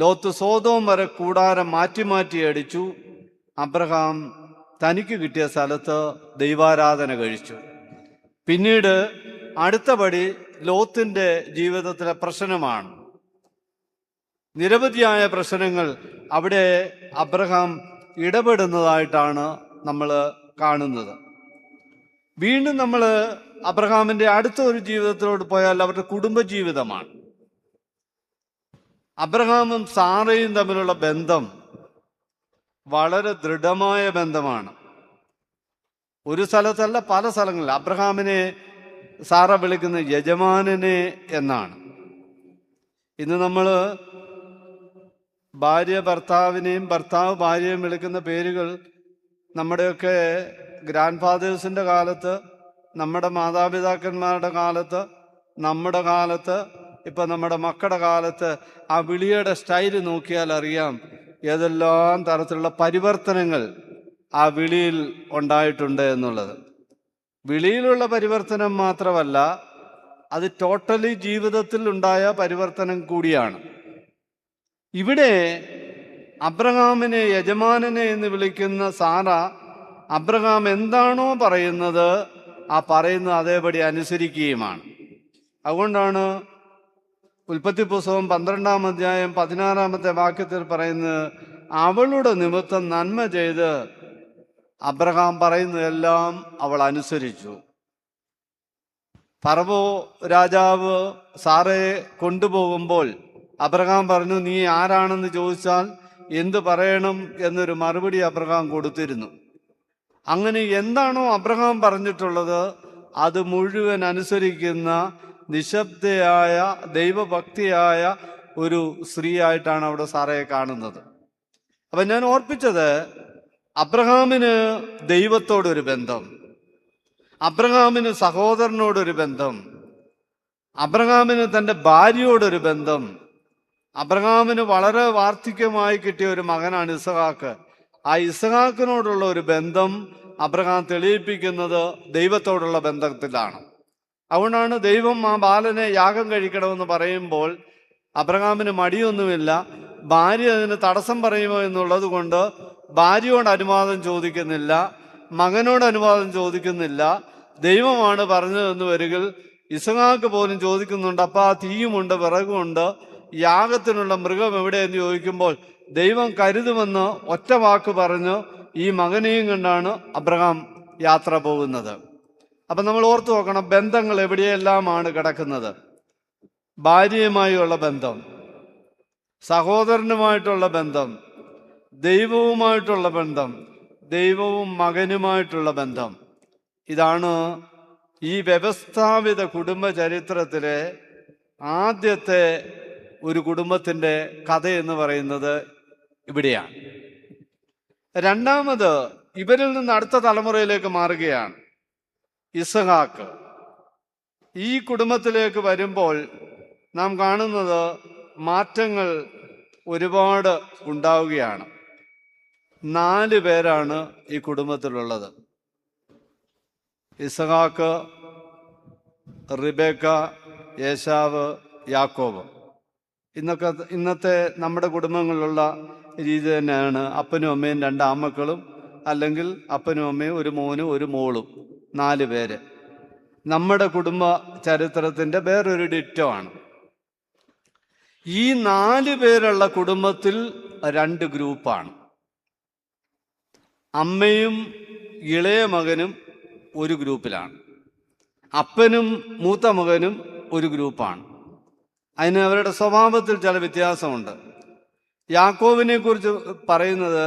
ലോത്ത് സോദോം വരെ കൂടാരം മാറ്റി അടിച്ചു. അബ്രഹാം തനിക്ക് കിട്ടിയ സ്ഥലത്ത് ദൈവാരാധന കഴിച്ചു. പിന്നീട് അടുത്ത പടി ലോത്തിൻ്റെ ജീവിതത്തിലെ പ്രശ്നമാണ്. നിരവധിയായ പ്രശ്നങ്ങൾ അവിടെ അബ്രഹാം ഇടപെടുന്നതായിട്ടാണ് നമ്മൾ കാണുന്നത്. വീണ്ടും നമ്മൾ അബ്രഹാമിൻ്റെ അടുത്ത ഒരു ജീവിതത്തിലോട്ട് പോയാൽ അവരുടെ കുടുംബജീവിതമാണ്. അബ്രഹാമും സാറയും തമ്മിലുള്ള ബന്ധം വളരെ ദൃഢമായ ബന്ധമാണ്. ഒരു സ്ഥലത്തല്ല, പല സ്ഥലങ്ങളിൽ. അബ്രഹാമിനെ സാറ വിളിക്കുന്ന യജമാനനെ എന്നാണ്. ഇന്ന് നമ്മൾ ഭാര്യ ഭർത്താവിനെയും ഭർത്താവ് ഭാര്യയും വിളിക്കുന്ന പേരുകൾ നമ്മുടെയൊക്കെ ഗ്രാൻഡ് ഫാദേഴ്സിൻ്റെ കാലത്ത്, നമ്മുടെ മാതാപിതാക്കന്മാരുടെ കാലത്ത്, നമ്മുടെ കാലത്ത്, ഇപ്പം നമ്മുടെ മക്കളുടെ കാലത്ത് ആ വിളിയുടെ സ്റ്റൈല് നോക്കിയാൽ അറിയാം ഏതെല്ലാം തരത്തിലുള്ള പരിവർത്തനങ്ങൾ ആ വിളിയിൽ ഉണ്ടായിട്ടുണ്ട് എന്നുള്ളത്. വിളിയിലുള്ള പരിവർത്തനം മാത്രമല്ല, അത് ടോട്ടലി ജീവിതത്തിൽ ഉണ്ടായ പരിവർത്തനം കൂടിയാണ്. ഇവിടെ അബ്രഹാമിനെ യജമാനനെ എന്ന് വിളിക്കുന്ന സാറ അബ്രഹാം എന്താണോ പറയുന്നത് ആ പറയുന്നത് അതേപടി അനുസരിക്കുകയുമാണ്. അതുകൊണ്ടാണ് ഉൽപ്പത്തി പുസ്തകം 12-ാം അധ്യായം 16-ാമത്തെ വാക്യത്തിൽ പറയുന്നത്, അവളുടെ നിമിത്തം നന്മ ചെയ്ത് അബ്രഹാം പറയുന്നതെല്ലാം അവൾ അനുസരിച്ചു. ഫറവോ രാജാവ് സാറയെ കൊണ്ടുപോകുമ്പോൾ അബ്രഹാം പറഞ്ഞു, നീ ആരാണെന്ന് ചോദിച്ചാൽ എന്ത് പറയണം എന്നൊരു മറുപടി അബ്രഹാം കൊടുത്തിരുന്നു. അങ്ങനെ എന്താണോ അബ്രഹാം പറഞ്ഞിട്ടുള്ളത് അത് മുഴുവൻ അനുസരിക്കുന്ന നിശബ്ദയായ ദൈവഭക്തിയായ ഒരു സ്ത്രീയായിട്ടാണ് അവിടെ സാറയെ കാണുന്നത്. അപ്പം ഞാൻ ഓർപ്പിച്ചത്, അബ്രഹാമിന് ദൈവത്തോടൊരു ബന്ധം, അബ്രഹാമിന് സഹോദരനോടൊരു ബന്ധം, അബ്രഹാമിന് തൻ്റെ ഭാര്യയോടൊരു ബന്ധം, അബ്രഹാമിന് വളരെ വാർദ്ധക്യമായി കിട്ടിയ ഒരു മകനാണ് ഇസഹാക്ക്. ആ ഇസഹാക്കിനോടുള്ള ഒരു ബന്ധം അബ്രഹാം തെളിയിപ്പിക്കുന്നത് ദൈവത്തോടുള്ള ബന്ധത്തിലാണ്. അതുകൊണ്ടാണ് ദൈവം ആ ബാലനെ യാഗം കഴിക്കണമെന്ന് പറയുമ്പോൾ അബ്രഹാമിന് മടിയൊന്നുമില്ല. ഭാര്യ അതിന് തടസ്സം പറയുമോ എന്നുള്ളത് കൊണ്ട് ഭാര്യയോട് അനുവാദം ചോദിക്കുന്നില്ല, മകനോട് അനുവാദം ചോദിക്കുന്നില്ല. ദൈവമാണ് പറഞ്ഞതെന്ന് വരികിൽ ഇസഹാക്ക് പോലും ചോദിക്കുന്നുണ്ട്, അപ്പം ആ തീയുമുണ്ട്, വിറകുമുണ്ട്, യാഗത്തിനുള്ള മൃഗം എവിടെയെന്ന് ചോദിക്കുമ്പോൾ ദൈവം കരുതുമെന്ന് ഒറ്റ വാക്ക് പറഞ്ഞ് ഈ മകനെയും കണ്ടാണ് അബ്രഹാം യാത്ര പോകുന്നത്. അപ്പം നമ്മൾ ഓർത്തു നോക്കണം, ബന്ധങ്ങൾ എവിടെയെല്ലാമാണ് കിടക്കുന്നത്. ഭാര്യയുമായുള്ള ബന്ധം, സഹോദരനുമായിട്ടുള്ള ബന്ധം, ദൈവവുമായിട്ടുള്ള ബന്ധം, ദൈവവും മകനുമായിട്ടുള്ള ബന്ധം. ഇതാണ് ഈ വ്യവസ്ഥാപിത കുടുംബ ചരിത്രത്തിലെ ആദ്യത്തെ ഒരു കുടുംബത്തിൻ്റെ കഥ എന്ന് പറയുന്നത് ഇവിടെയാണ്. രണ്ടാമത് ഇവരിൽ നിന്ന് അടുത്ത തലമുറയിലേക്ക് മാറുകയാണ് ഇസഹാക്ക്. ഈ കുടുംബത്തിലേക്ക് വരുമ്പോൾ നാം കാണുന്നത് മാറ്റങ്ങൾ ഒരുപാട് ഉണ്ടാവുകയാണ്. 4 പേരാണ് ഈ കുടുംബത്തിലുള്ളത്: ഇസഹാക്ക്, റിബേക്ക, ഏശാവ്, യാക്കോബ്. ഇന്നത്തെ നമ്മുടെ കുടുംബങ്ങളിലുള്ള രീതി തന്നെയാണ്. അപ്പനും അമ്മയും 2 ആൺമക്കളും, അല്ലെങ്കിൽ അപ്പനും അമ്മയും ഒരു മോനും ഒരു മോളും, 4 പേര്. നമ്മുടെ കുടുംബ ചരിത്രത്തിൻ്റെ വേറൊരു ഡിറ്റോ ആണ്. ഈ 4 പേരുള്ള കുടുംബത്തിൽ 2 ഗ്രൂപ്പാണ്. അമ്മയും ഇളയ മകനും ഒരു ഗ്രൂപ്പിലാണ്, അപ്പനും മൂത്ത മകനും ഒരു ഗ്രൂപ്പാണ്. അതിന് അവരുടെ സ്വഭാവത്തിൽ ചില വ്യത്യാസമുണ്ട്. യാക്കോബിനെ കുറിച്ച് പറയുന്നത്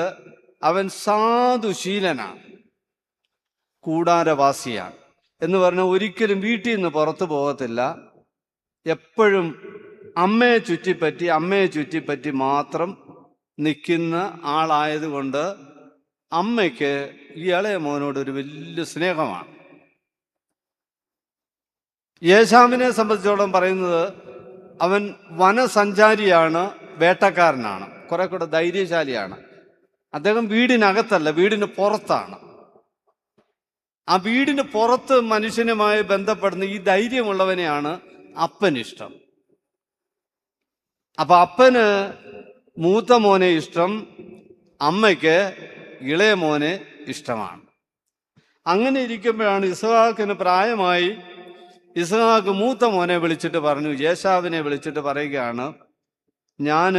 അവൻ സാധുശീലനാണ്, കൂടാരവാസിയാണ് എന്ന് പറഞ്ഞാൽ ഒരിക്കലും വീട്ടിൽ നിന്ന് പുറത്തു പോകത്തില്ല. എപ്പോഴും അമ്മയെ ചുറ്റിപ്പറ്റി മാത്രം നിൽക്കുന്ന ആളായതുകൊണ്ട് അമ്മയ്ക്ക് ഈ ഇളയ മോനോട് ഒരു വലിയ സ്നേഹമാണ്. ഏശാവിനെ സംബന്ധിച്ചോളം പറയുന്നത് അവൻ വനസഞ്ചാരിയാണ്, വേട്ടക്കാരനാണ്, കുറെ കൂടെ ധൈര്യശാലിയാണ്. അദ്ദേഹം വീടിനകത്തല്ല, വീടിന് പുറത്താണ്. ആ വീടിന് പുറത്ത് മനുഷ്യനുമായി ബന്ധപ്പെടുന്ന ഈ ധൈര്യമുള്ളവനെയാണ് അപ്പനിഷ്ടം. അപ്പൊ അപ്പന് മൂത്ത മോനെ ഇഷ്ടം, അമ്മയ്ക്ക് ഇളയ മോനെ ഇഷ്ടമാണ്. അങ്ങനെ ഇരിക്കുമ്പോഴാണ് ഇസ്ഹാക്കിന് പ്രായമായി. ഇസ്ഹാക്ക് മൂത്ത മോനെ വിളിച്ചിട്ട് പറഞ്ഞു, ഏശാവിനെ വിളിച്ചിട്ട് പറയുകയാണ്, ഞാൻ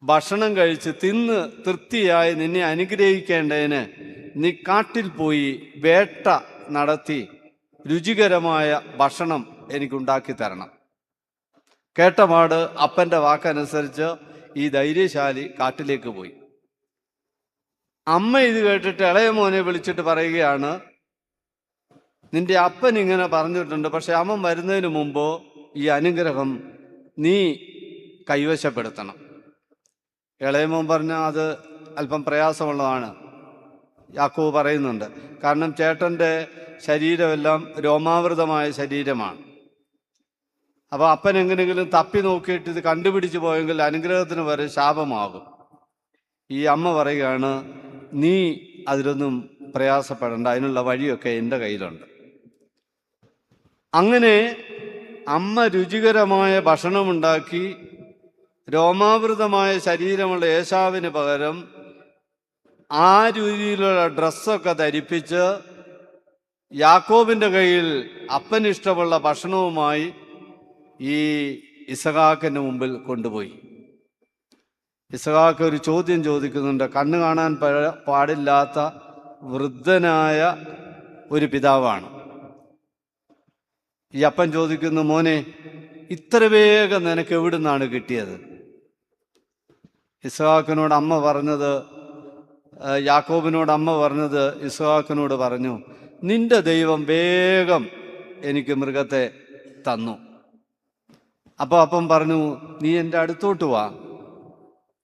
ഭക്ഷണം കഴിച്ച് തിന്ന് തൃപ്തിയായി നിന്നെ അനുഗ്രഹിക്കേണ്ടതിന് നീ കാട്ടിൽ പോയി വേട്ട നടത്തി രുചികരമായ ഭക്ഷണം എനിക്കുണ്ടാക്കി തരണം. കേട്ടപാട് അപ്പൻ്റെ വാക്കനുസരിച്ച് ഈ ധൈര്യശാലി കാട്ടിലേക്ക് പോയി. അമ്മ ഇത് കേട്ടിട്ട് ഇളയ മോനെ വിളിച്ചിട്ട് പറയുകയാണ്, നിന്റെ അപ്പൻ ഇങ്ങനെ പറഞ്ഞിട്ടുണ്ട്, പക്ഷെ അവൻ വരുന്നതിന് മുമ്പ് ഈ അനുഗ്രഹം നീ കൈവശപ്പെടുത്തണം. ഇളയമോൻ പറഞ്ഞ അത് അല്പം പ്രയാസമുള്ളതാണ്. യാക്കോബ് പറയുന്നുണ്ട്, കാരണം ചേട്ടൻ്റെ ശരീരമെല്ലാം രോമാവൃതമായ ശരീരമാണ്. അപ്പോൾ അപ്പൻ എങ്ങനെയെങ്കിലും തപ്പി നോക്കിയിട്ട് ഇത് കണ്ടുപിടിച്ച് പോയെങ്കിൽ അനുഗ്രഹത്തിന് വരെ ശാപമാകും. ഈ അമ്മ പറയുകയാണ്, നീ അതിലൊന്നും പ്രയാസപ്പെടേണ്ട, അതിനുള്ള വഴിയൊക്കെ എൻ്റെ കയ്യിലുണ്ട്. അങ്ങനെ അമ്മ രുചികരമായ ഭക്ഷണമുണ്ടാക്കി രോമാവൃതമായ ശരീരമുള്ള ഏശാവിന് പകരം ആ രീതിയിലുള്ള ഡ്രസ്സൊക്കെ ധരിപ്പിച്ച് യാക്കോബിൻ്റെ കയ്യിൽ അപ്പനിഷ്ടമുള്ള ഭക്ഷണവുമായി ഈ ഇസഹാക്കിൻ്റെ മുമ്പിൽ കൊണ്ടുപോയി. ഇസഹാക്ക് ഒരു ചോദ്യം ചോദിക്കുന്നുണ്ട്. കണ്ണ് കാണാൻ പാടില്ലാത്ത വൃദ്ധനായ ഒരു പിതാവാണ്. ഈ അപ്പൻ ചോദിക്കുന്നു, മോനെ ഇത്ര വേഗം നിനക്ക് എവിടുന്നാണ് കിട്ടിയത്? ഇസ്ഹാക്കിനോട് അമ്മ പറഞ്ഞത്, യാക്കോബിനോട് അമ്മ പറഞ്ഞത് ഇസ്ഹാക്കിനോട് പറഞ്ഞു, നിന്റെ ദൈവം വേഗം എനിക്ക് മൃഗത്തെ തന്നു. അപ്പോൾ അപ്പം പറഞ്ഞു, നീ എൻ്റെ അടുത്തോട്ട് വാ.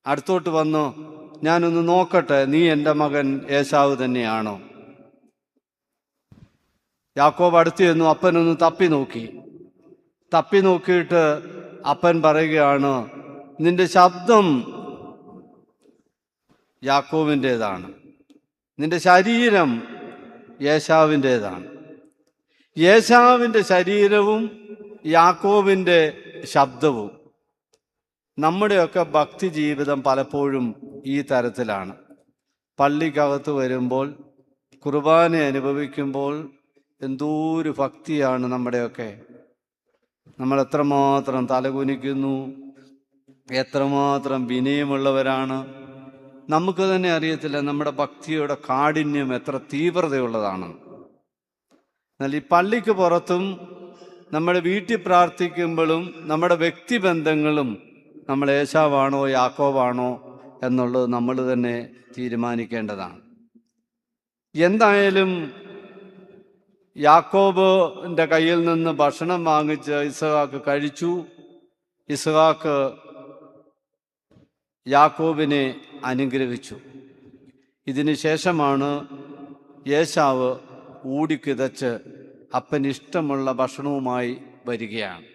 അടുത്തോട്ട് വന്നു, ഞാനൊന്ന് നോക്കട്ടെ, നീ എൻ്റെ മകൻ ഏശാവ് തന്നെയാണോ? യാക്കോബ് അടുത്ത് ചെന്നു, അപ്പനൊന്ന് തപ്പി നോക്കി. തപ്പി നോക്കിയിട്ട് അപ്പൻ പറയുകയാണ്, നിന്റെ ശബ്ദം യാക്കോബിൻ്റേതാണ്, നിന്റെ ശരീരം ഏശാവിൻ്റേതാണ്. ഏശാവിൻ്റെ ശരീരവും യാക്കോബിൻ്റെ ശബ്ദവും. നമ്മുടെയൊക്കെ ഭക്തി ജീവിതം പലപ്പോഴും ഈ തരത്തിലാണ്. പള്ളിക്കകത്ത് വരുമ്പോൾ, കുർബാന അനുഭവിക്കുമ്പോൾ എന്തോരു ഭക്തിയാണ് നമ്മുടെയൊക്കെ. നമ്മൾ എത്രമാത്രം തലകുനിക്കുന്നു, എത്രമാത്രം വിനയമുള്ളവരാണ്. നമുക്ക് തന്നെ അറിയത്തില്ല നമ്മുടെ ഭക്തിയുടെ കാഠിന്യം എത്ര തീവ്രതയുള്ളതാണ്. എന്നാൽ ഈ പള്ളിക്ക് പുറത്തും നമ്മുടെ വീട്ടിൽ പ്രാർത്ഥിക്കുമ്പോഴും നമ്മുടെ വ്യക്തിബന്ധങ്ങളും നമ്മൾ ഏശാവാണോ യാക്കോബാണോ എന്നുള്ളത് നമ്മൾ തന്നെ തീരുമാനിക്കേണ്ടതാണ്. എന്തായാലും യാക്കോബിൻ്റെ കയ്യിൽ നിന്ന് ഭക്ഷണം വാങ്ങിച്ച് ഇസ്ഹാക്ക് കഴിച്ചു. ഇസ്ഹാക്ക് യാക്കോബിനെ അനുഗ്രഹിച്ചു. ഇതിന് ശേഷമാണ് ഏശാവ് ഊടിക്കിതച്ച് അപ്പനിഷ്ടമുള്ള ഭക്ഷണവുമായി വരികയാണ്.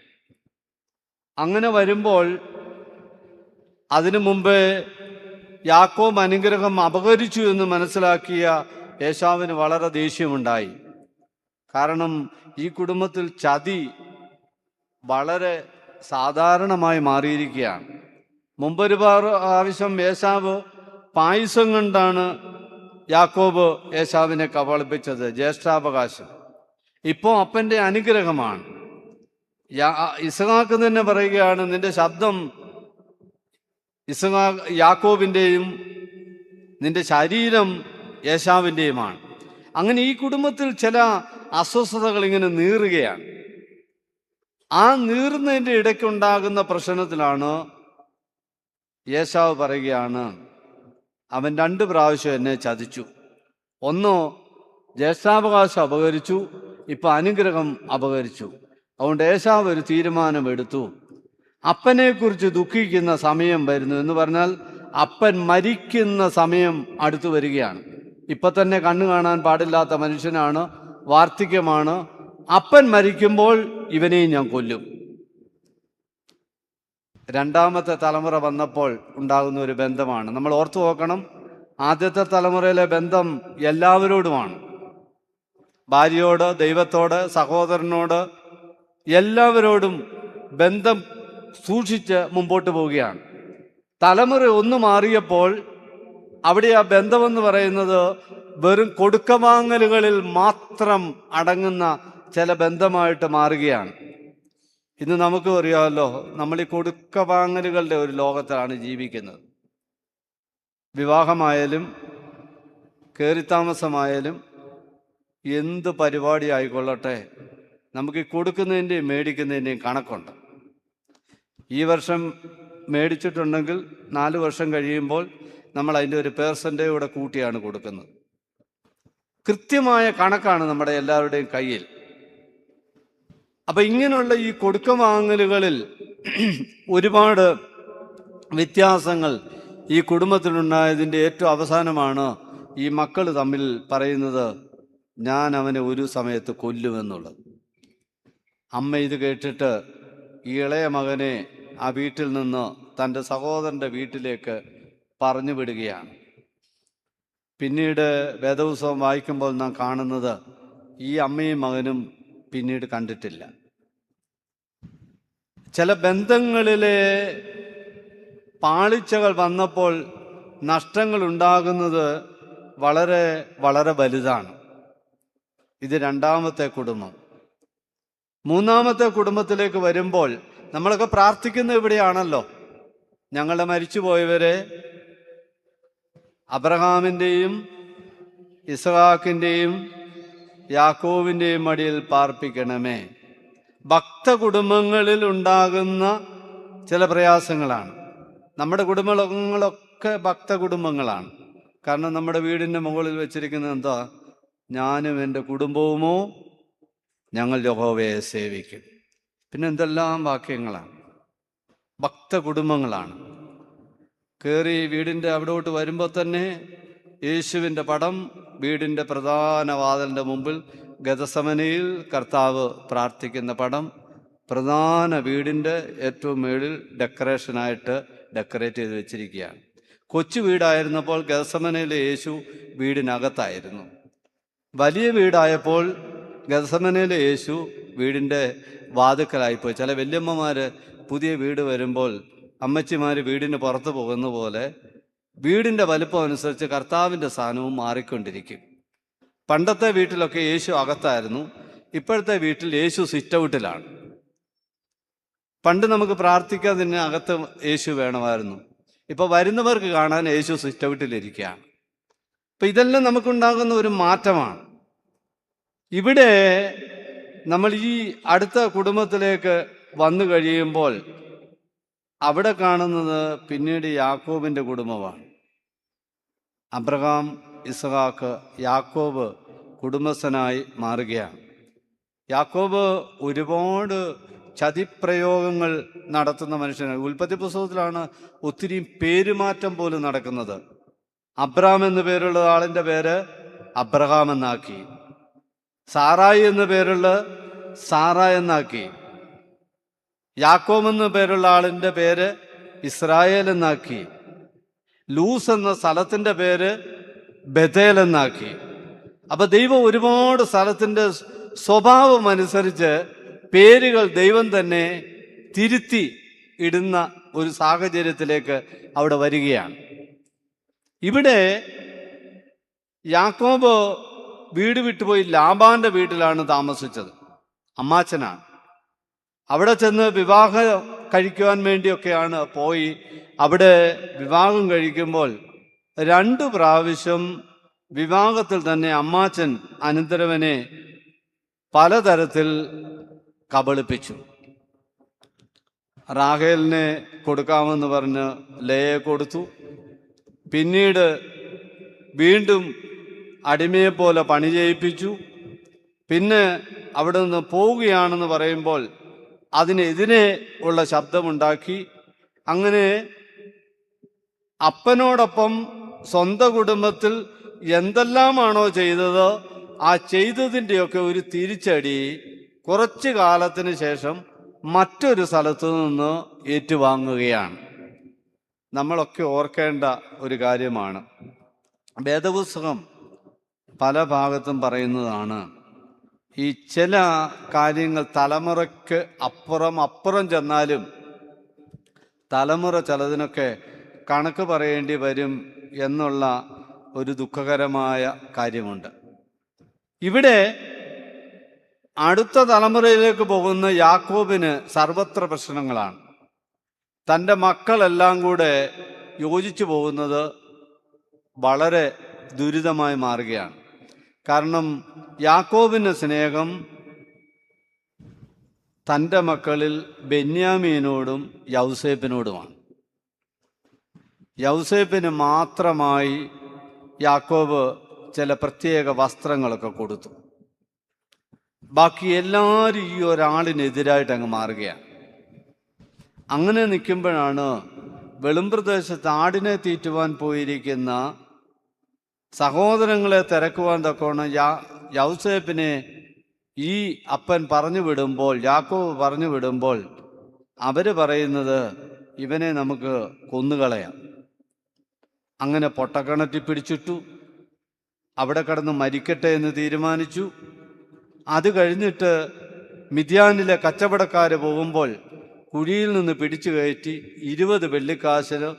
അങ്ങനെ വരുമ്പോൾ അതിനു മുമ്പേ യാക്കോബ് അനുഗ്രഹം അപഹരിച്ചു എന്ന് മനസ്സിലാക്കിയ ഏശാവിന് വളരെ ദേഷ്യമുണ്ടായി. കാരണം ഈ കുടുംബത്തിൽ ചതി വളരെ സാധാരണമായി മാറിയിരിക്കുകയാണ്. മുമ്പൊരു പ്രാവശ്യം ഏശാവ് പായസം കൊണ്ടാണ് യാക്കോബ് ഏശാവിനെ കബളിപ്പിച്ചത്, ജ്യേഷ്ഠാവകാശം. ഇപ്പോൾ അപ്പൻ്റെ അനുഗ്രഹമാണ്. ഇസ്ഹാക്ക് തന്നെ പറയുകയാണ്, നിന്റെ ശബ്ദം യാക്കോബിൻ്റെയും നിന്റെ ശരീരം ഏശാവിൻ്റെയുമാണ്. അങ്ങനെ ഈ കുടുംബത്തിൽ ചില അസ്വസ്ഥതകൾ ഇങ്ങനെ നീറുകയാണ്. ആ നീറുന്നതിൻ്റെ ഇടയ്ക്കുണ്ടാകുന്ന പ്രശ്നത്തിലാണ് ഏശാവ് പറയുകയാണ്, അവൻ 2 പ്രാവശ്യം എന്നെ ചതിച്ചു. ഒന്ന് ജ്യേഷ്ഠാവകാശം അപഹരിച്ചു, ഇപ്പം അനുഗ്രഹം അപഹരിച്ചു. അതുകൊണ്ട് ഏശാവ് ഒരു തീരുമാനമെടുത്തു, അപ്പനെക്കുറിച്ച് ദുഃഖിക്കുന്ന സമയം വരുന്നു. എന്ന് പറഞ്ഞാൽ അപ്പൻ മരിക്കുന്ന സമയം അടുത്തു വരികയാണ്. ഇപ്പൊ തന്നെ കണ്ണു കാണാൻ പാടില്ലാത്ത മനുഷ്യനാണ്, വാർദ്ധക്യമാണ്. അപ്പൻ മരിക്കുമ്പോൾ ഇവനെയും ഞാൻ കൊല്ലും. രണ്ടാമത്തെ തലമുറ വന്നപ്പോൾ ഉണ്ടാകുന്ന ഒരു ബന്ധമാണ്. നമ്മൾ ഓർത്തു നോക്കണം, ആദ്യത്തെ തലമുറയിലെ ബന്ധം എല്ലാവരോടുമാണ്. ഭാര്യയോട്, ദൈവത്തോട്, സഹോദരനോട്, എല്ലാവരോടും ബന്ധം സൂക്ഷിച്ച് മുമ്പോട്ട് പോവുകയാണ്. തലമുറ ഒന്ന് മാറിയപ്പോൾ അവിടെ ആ ബന്ധമെന്ന് പറയുന്നത് വെറും കൊടുക്കവാങ്ങലുകളിൽ മാത്രം അടങ്ങുന്ന ചില ബന്ധമായിട്ട് മാറുകയാണ്. ഇന്ന് നമുക്കും അറിയാമല്ലോ, നമ്മൾ ഈ കൊടുക്കവാങ്ങലുകളുടെ ഒരു ലോകത്തിലാണ് ജീവിക്കുന്നത്. വിവാഹമായാലും കയറിത്താമസമായാലും എന്ത് പരിപാടി ആയിക്കൊള്ളട്ടെ, നമുക്ക് ഈ കൊടുക്കുന്നതിൻ്റെയും മേടിക്കുന്നതിൻ്റെയും കണക്കുണ്ട്. ഈ വർഷം മേടിച്ചിട്ടുണ്ടെങ്കിൽ 4 വർഷം കഴിയുമ്പോൾ നമ്മൾ അതിൻ്റെ ഒരു പേഴ്സൻ്റേജ് കൂടെ കൂട്ടിയാണ് കൊടുക്കുന്നത്. കൃത്യമായ കണക്കാണ് നമ്മുടെ എല്ലാവരുടെയും കയ്യിൽ. അപ്പം ഇങ്ങനെയുള്ള ഈ കൊടുക്കവാങ്ങലുകളിൽ ഒരുപാട് വ്യത്യാസങ്ങൾ ഈ കുടുംബത്തിലുണ്ടായതിൻ്റെ ഏറ്റവും അവസാനമാണ് ഈ മക്കൾ തമ്മിൽ പറയുന്നത്, ഞാൻ അവനെ ഒരു സമയത്ത് കൊല്ലുമെന്നുള്ളത്. അമ്മ ഇത് കേട്ടിട്ട് ഈ ഇളയ മകനെ ആ വീട്ടിൽ നിന്ന് തൻ്റെ സഹോദരൻ്റെ വീട്ടിലേക്ക് പറഞ്ഞു വിടുകയാണ്. പിന്നീട് വേദപുസ്തകം വായിക്കുമ്പോൾ നാം കാണുന്നത് ഈ അമ്മയും മകനും പിന്നീട് കണ്ടിട്ടില്ല. ചില ബന്ധങ്ങളിലെ പാളിച്ചകൾ വന്നപ്പോൾ നഷ്ടങ്ങൾ ഉണ്ടാകുന്നത് വളരെ വളരെ വലുതാണ്. ഇത് രണ്ടാമത്തെ കുടുംബം. മൂന്നാമത്തെ കുടുംബത്തിലേക്ക് വരുമ്പോൾ നമ്മളൊക്കെ പ്രാർത്ഥിക്കുന്നത് ഇവിടെയാണല്ലോ. ഞങ്ങളുടെ മരിച്ചുപോയവരെ അബ്രഹാമിൻ്റെയും ഇസ്ഹാക്കിൻ്റെയും യാക്കോബിൻ്റെയും മടിയിൽ പാർപ്പിക്കണമേ. ഭക്ത കുടുംബങ്ങളിൽ ഉണ്ടാകുന്ന ചില പ്രയാസങ്ങളാണ്. നമ്മുടെ കുടുംബങ്ങളൊക്കെ ഭക്ത കുടുംബങ്ങളാണ്. കാരണം നമ്മുടെ വീടിൻ്റെ മുകളിൽ വെച്ചിരിക്കുന്നത് എന്താ? ഞാനും എൻ്റെ കുടുംബവുമോ ഞങ്ങൾ യഹോവയെ സേവിക്കും. പിന്നെ എന്തെല്ലാം വാക്യങ്ങളാണ്, ഭക്ത കുടുംബങ്ങളാണ്. കയറി വീടിൻ്റെ അവിടോട്ട് വരുമ്പോൾ തന്നെ യേശുവിൻ്റെ പടം വീടിൻ്റെ പ്രധാന വാതിലിൻ്റെ മുമ്പിൽ ഗതസമനയിൽ കർത്താവ് പ്രാർത്ഥിക്കുന്ന പടം പ്രധാന വീടിൻ്റെ ഏറ്റവും മുകളിൽ ഡെക്കറേഷനായിട്ട് ഡെക്കറേറ്റ് ചെയ്ത് വെച്ചിരിക്കുകയാണ്. കൊച്ചു വീടായിരുന്നപ്പോൾ ഗതസമനയിലെ യേശു വീടിനകത്തായിരുന്നു. വലിയ വീടായപ്പോൾ ഗതസമനയിലെ യേശു വീടിൻ്റെ വാതുക്കലായിപ്പോയി. ചില വല്യമ്മമാർ പുതിയ വീട് വരുമ്പോൾ അമ്മച്ചിമാർ വീടിന് പുറത്ത് പോകുന്ന പോലെ വീടിൻ്റെ വലുപ്പം അനുസരിച്ച് കർത്താവിൻ്റെ സ്ഥാനവും മാറിക്കൊണ്ടിരിക്കും. പണ്ടത്തെ വീട്ടിലൊക്കെ യേശു അകത്തായിരുന്നു, ഇപ്പോഴത്തെ വീട്ടിൽ യേശു സിറ്റ് ഔട്ടിലാണ്. പണ്ട് നമുക്ക് പ്രാർത്ഥിക്കാൻ തന്നെ അകത്ത് യേശു വേണമായിരുന്നു. ഇപ്പോൾ വരുന്നവർക്ക് കാണാൻ യേശു സിറ്റ് ഔട്ടിലിരിക്കുകയാണ്. അപ്പം ഇതെല്ലാം നമുക്കുണ്ടാകുന്ന ഒരു മാറ്റമാണ്. ഇവിടെ നമ്മൾ ഈ അടുത്ത കുടുംബത്തിലേക്ക് വന്നു കഴിയുമ്പോൾ അവിടെ കാണുന്നത് പിന്നീട് യാക്കോബിൻ്റെ കുടുംബമാണ്. അബ്രഹാം, ഇസ്ഹാക്ക്, യാക്കോബ് കുടുംബസ്ഥനായി മാറുകയാണ്. യാക്കോബ് ഒരുപാട് ചതിപ്രയോഗങ്ങൾ നടത്തുന്ന മനുഷ്യനാണ്. ഉൽപ്പത്തി പുസ്തകത്തിലാണ് ഒത്തിരി പേരുമാറ്റം പോലും നടക്കുന്നത്. അബ്രാം എന്നു പേരുള്ള ആളിൻ്റെ പേര് അബ്രഹാം എന്നാക്കി, സാറായി എന്നു പേരുള്ള സാറ എന്നാക്കി, യാക്കോബ് എന്ന പേരുള്ള ആളിൻ്റെ പേര് ഇസ്രായേൽ എന്നാക്കി, ലൂസ് എന്ന സ്ഥലത്തിൻ്റെ പേര് ബഥേൽ എന്നാക്കി. അപ്പൊ ദൈവം ഒരുപാട് സ്ഥലത്തിൻ്റെ സ്വഭാവം അനുസരിച്ച് പേരുകൾ ദൈവം തന്നെ തിരുത്തി ഇടുന്ന ഒരു സാഹചര്യത്തിലേക്ക് അവിടെ വരികയാണ്. ഇവിടെ യാക്കോബ് വീട് വിട്ടുപോയി ലാബാന്റെ വീട്ടിലാണ് താമസിച്ചത്. അമ്മാച്ചനാണ്. അവിടെ ചെന്ന് വിവാഹം കഴിക്കുവാൻ വേണ്ടിയൊക്കെയാണ് പോയി. അവിടെ വിവാഹം കഴിക്കുമ്പോൾ 2 പ്രാവശ്യം വിവാഹത്തിൽ തന്നെ അമ്മാച്ചൻ അനന്തരവനെ പലതരത്തിൽ കബളിപ്പിച്ചു. റാഹേലിനെ കൊടുക്കാമെന്ന് പറഞ്ഞ് ലേയെ കൊടുത്തു. പിന്നീട് വീണ്ടും അടിമയെപ്പോലെ പണി ചെയ്യിപ്പിച്ചു. പിന്നെ അവിടെ നിന്ന് പോവുകയാണെന്ന് പറയുമ്പോൾ അതിനെതിരെ ഉള്ള ശബ്ദമുണ്ടാക്കി. അങ്ങനെ അപ്പനോടൊപ്പം സ്വന്തം കുടുംബത്തിൽ എന്തെല്ലാമാണോ ചെയ്തത് ആ ചെയ്തതിൻ്റെയൊക്കെ ഒരു തിരിച്ചടി കുറച്ചു കാലത്തിന് ശേഷം മറ്റൊരു സ്ഥലത്തു നിന്ന് ഏറ്റുവാങ്ങുകയാണ്. നമ്മളൊക്കെ ഓർക്കേണ്ട ഒരു കാര്യമാണ്. വേദപുസ്തകം പല ഭാഗത്തും പറയുന്നതാണ്, ഈ ചില കാര്യങ്ങൾ തലമുറയ്ക്ക് അപ്പുറം ചെന്നാലും തലമുറ ചിലതിനൊക്കെ കണക്ക് പറയേണ്ടി വരും എന്നുള്ള ഒരു ദുഃഖകരമായ കാര്യമുണ്ട്. ഇവിടെ അടുത്ത തലമുറയിലേക്ക് പോകുന്ന യാക്കോബിന് സർവത്ര പ്രശ്നങ്ങളാണ്. തൻ്റെ മക്കളെല്ലാം കൂടെ യോജിച്ചു പോകുന്നത് വളരെ ദുരിതമായി മാറുകയാണ്. കാരണം യാക്കോബിൻ്റെ സ്നേഹം തൻ്റെ മക്കളിൽ ബെന്യാമീനോടും യൗസേപ്പിനോടുമാണ്. യൗസേപ്പിന് മാത്രമായി യാക്കോബ് ചില പ്രത്യേക വസ്ത്രങ്ങളൊക്കെ കൊടുത്തു. ബാക്കി എല്ലാവരും ഈ ഒരാളിനെതിരായിട്ട് അങ്ങ് മാറുകയാണ്. അങ്ങനെ നിൽക്കുമ്പോഴാണ് വെളുംപ്രദേശത്ത് ആടിനെ തീറ്റുവാൻ പോയിരിക്കുന്ന സഹോദരങ്ങളെ തിരക്കുവാൻ തക്കോണം യൗസേപ്പിനെ ഈ അപ്പൻ പറഞ്ഞു വിടുമ്പോൾ, യാക്കോബ് പറഞ്ഞു വിടുമ്പോൾ അവർ പറയുന്നത് ഇവനെ നമുക്ക് കൊന്നുകളയാം. അങ്ങനെ പൊട്ടക്കിണറ്റി പിടിച്ചിട്ടു, അവിടെ കിടന്ന് മരിക്കട്ടെ എന്ന് തീരുമാനിച്ചു. അത് കഴിഞ്ഞിട്ട് മിദ്യാനിലെ കച്ചവടക്കാർ പോകുമ്പോൾ കുഴിയിൽ നിന്ന് പിടിച്ചു കയറ്റി 20 വെള്ളിക്കാശിന്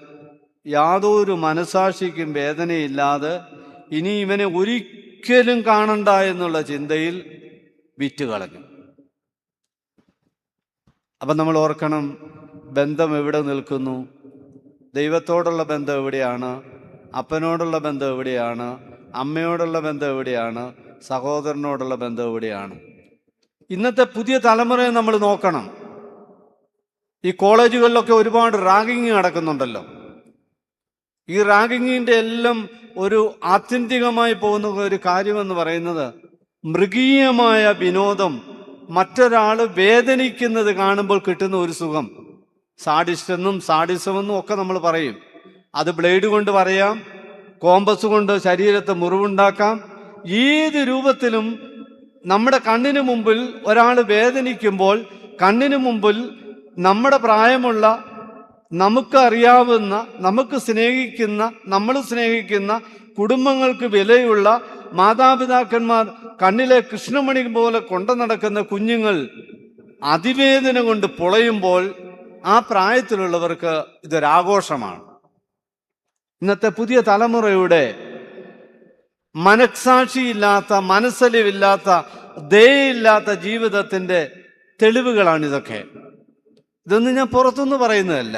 യാതൊരു മനസാക്ഷിക്കും വേദനയില്ലാതെ ഇനി ഇവനെ ഒരിക്കലും കാണണ്ട എന്നുള്ള ചിന്തയിൽ വിറ്റുകളഞ്ഞു. അപ്പം നമ്മൾ ഓർക്കണം, ബന്ധം എവിടെ നിൽക്കുന്നു? ദൈവത്തോടുള്ള ബന്ധം എവിടെയാണ്? അപ്പനോടുള്ള ബന്ധം എവിടെയാണ്? അമ്മയോടുള്ള ബന്ധം എവിടെയാണ്? സഹോദരനോടുള്ള ബന്ധം എവിടെയാണ്? ഇന്നത്തെ പുതിയ തലമുറയെ നമ്മൾ നോക്കണം. ഈ കോളേജുകളിലൊക്കെ ഒരുപാട് റാഗിങ് നടക്കുന്നുണ്ടല്ലോ. ഈ റാഗിങ്ങിൻ്റെ എല്ലാം ഒരു ആത്യന്തികമായി പോകുന്ന ഒരു കാര്യമെന്ന് പറയുന്നത് മൃഗീയമായ വിനോദം, മറ്റൊരാൾ വേദനിക്കുന്നത് കാണുമ്പോൾ കിട്ടുന്ന ഒരു സുഖം. സാഡിസ്റ്റെന്നും സാഡിസമെന്നും ഒക്കെ നമ്മൾ പറയും. അത് ബ്ലേഡ് കൊണ്ട് പറയാം, കോമ്പസ് കൊണ്ട് ശരീരത്തെ മുറിവുണ്ടാക്കാം. ഏത് രൂപത്തിലും നമ്മുടെ കണ്ണിന് മുമ്പിൽ ഒരാൾ വേദനിക്കുമ്പോൾ കണ്ണിന് മുമ്പിൽ നമ്മുടെ പ്രായമുള്ള, നമുക്കറിയാവുന്ന, നമ്മൾ സ്നേഹിക്കുന്ന കുടുംബങ്ങൾക്ക് വിലയുള്ള മാതാപിതാക്കന്മാർ കണ്ണിലെ കൃഷ്ണമണി പോലെ കൊണ്ടു നടക്കുന്ന കുഞ്ഞുങ്ങൾ അതിവേദന കൊണ്ട് പൊളയുമ്പോൾ ആ പ്രായത്തിലുള്ളവർക്ക് ഇതൊരാഘോഷമാണ്. ഇന്നത്തെ പുതിയ തലമുറയുടെ മനസാക്ഷിയില്ലാത്ത, മനസ്സലിവില്ലാത്ത, ദയയില്ലാത്ത ജീവിതത്തിൻ്റെ തെളിവുകളാണിതൊക്കെ. ഇതൊന്നും ഞാൻ പുറത്തുനിന്ന് പറയുന്നതല്ല,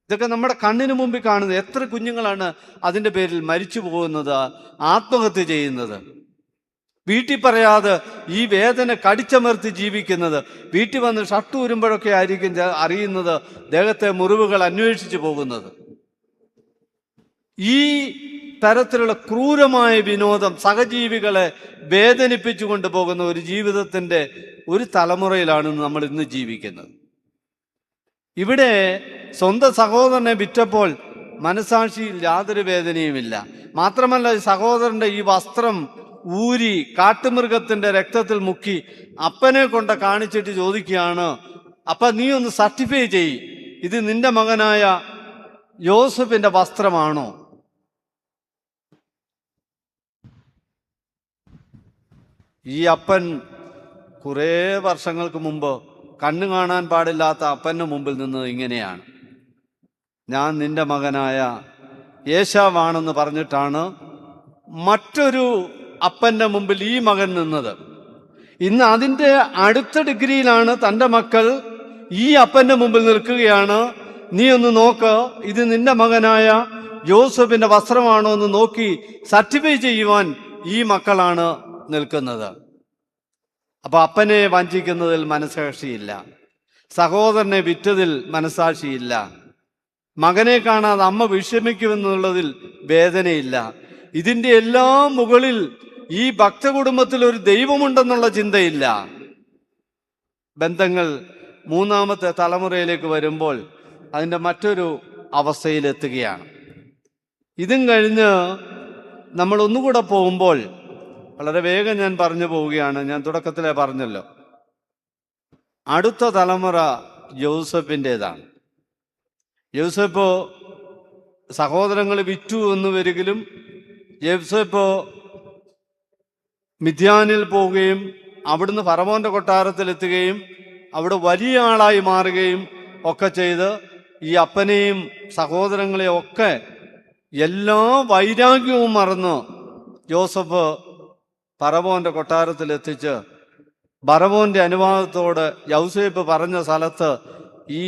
ഇതൊക്കെ നമ്മുടെ കണ്ണിന് മുമ്പിൽ കാണുന്നത്. എത്ര കുഞ്ഞുങ്ങളാണ് അതിൻ്റെ പേരിൽ മരിച്ചു പോകുന്നത്, ആത്മഹത്യ ചെയ്യുന്നത്? വീട്ടിൽ പറയാതെ ഈ വേദന കടിച്ചമർത്തി ജീവിക്കുന്നത്. വീട്ടിൽ വന്ന് ഷർട്ട് ഊരുമ്പോഴൊക്കെ ആയിരിക്കും അറിയുന്നത് ദേഹത്തെ മുറിവുകൾ അന്വേഷിച്ചു പോകുന്നത്. ഈ തരത്തിലുള്ള ക്രൂരമായ വിനോദം സഹജീവികളെ വേദനിപ്പിച്ചു കൊണ്ടുപോകുന്ന ഒരു ജീവിതത്തിൻ്റെ ഒരു തലമുറയിലാണ് നമ്മൾ ഇന്ന് ജീവിക്കുന്നത്. ഇവിടെ സ്വന്തം സഹോദരനെ വിറ്റപ്പോൾ മനസാക്ഷിയിൽ യാതൊരു വേദനയുമില്ല. മാത്രമല്ല, സഹോദരൻ്റെ ഈ വസ്ത്രം ഊരി കാട്ടുമൃഗത്തിൻ്റെ രക്തത്തിൽ മുക്കി അപ്പനെ കൊണ്ട് കാണിച്ചിട്ട് ചോദിക്കുകയാണ്, അപ്പ നീ ഒന്ന് സർട്ടിഫൈ ചെയ്യ്, ഇത് നിന്റെ മകനായ യോസഫിന്റെ വസ്ത്രമാണോ? ഈ അപ്പൻ കുറേ വർഷങ്ങൾക്ക് മുമ്പ് കണ്ണു കാണാൻ പാടില്ലാത്ത അപ്പൻ്റെ മുമ്പിൽ നിന്നത് ഇങ്ങനെയാണ്, ഞാൻ നിന്റെ മകനായ യേശാവാണെന്ന് പറഞ്ഞിട്ടാണ് മറ്റൊരു അപ്പൻ്റെ മുമ്പിൽ ഈ മകൻ നിന്നത്. ഇന്ന് അതിൻ്റെ അടുത്ത ഡിഗ്രിയിലാണ് തൻ്റെ മക്കൾ ഈ അപ്പൻ്റെ മുമ്പിൽ നിൽക്കുകയാണ്. നീ ഒന്ന് നോക്ക്, ഇത് നിന്റെ മകനായ യോസഫിന്റെ വസ്ത്രമാണോ എന്ന് നോക്കി സർട്ടിഫൈ ചെയ്യുവാൻ ഈ മക്കളാണ് നിൽക്കുന്നത്. അപ്പൊ അപ്പനെ വഞ്ചിക്കുന്നതിൽ മനസാക്ഷിയില്ല, സഹോദരനെ വിറ്റതിൽ മനസാക്ഷിയില്ല, മകനെ കാണാതെ അമ്മ വിഷമിക്കുമെന്നുള്ളതിൽ വേദനയില്ല. ഇതിൻ്റെ എല്ലാം മുകളിൽ ഈ ഭക്തകുടുംബത്തിൽ ഒരു ദൈവമുണ്ടെന്നുള്ള ചിന്തയില്ല. ബന്ധങ്ങൾ മൂന്നാമത്തെ തലമുറയിലേക്ക് വരുമ്പോൾ അതിൻ്റെ മറ്റൊരു അവസ്ഥയിലെത്തുകയാണ്. ഇതും കഴിഞ്ഞ് നമ്മൾ ഒന്നുകൂടെ പോകുമ്പോൾ, വളരെ വേഗം ഞാൻ പറഞ്ഞു പോവുകയാണ്, ഞാൻ തുടക്കത്തിലേ പറഞ്ഞല്ലോ, അടുത്ത തലമുറ യോസേപ്പിൻ്റെതാണ്. യോസേപ്പ് സഹോദരങ്ങൾ വിറ്റു എന്ന് വരികിലും യോസേപ്പ് മിദ്യാനിൽ പോവുകയും അവിടുന്ന് ഫറവോന്റെ കൊട്ടാരത്തിലെത്തുകയും അവിടെ വലിയ ആളായി മാറുകയും ഒക്കെ ചെയ്ത് ഈ അപ്പനെയും സഹോദരങ്ങളെയും ഒക്കെ എല്ലാ വൈരാഗ്യവും മറന്ന് യോസഫ് ഫറവോന്റെ കൊട്ടാരത്തിലെത്തിച്ച് ഫറവോന്റെ അനുവാദത്തോട് യോസേപ്പ് പറഞ്ഞ സ്ഥലത്ത് ഈ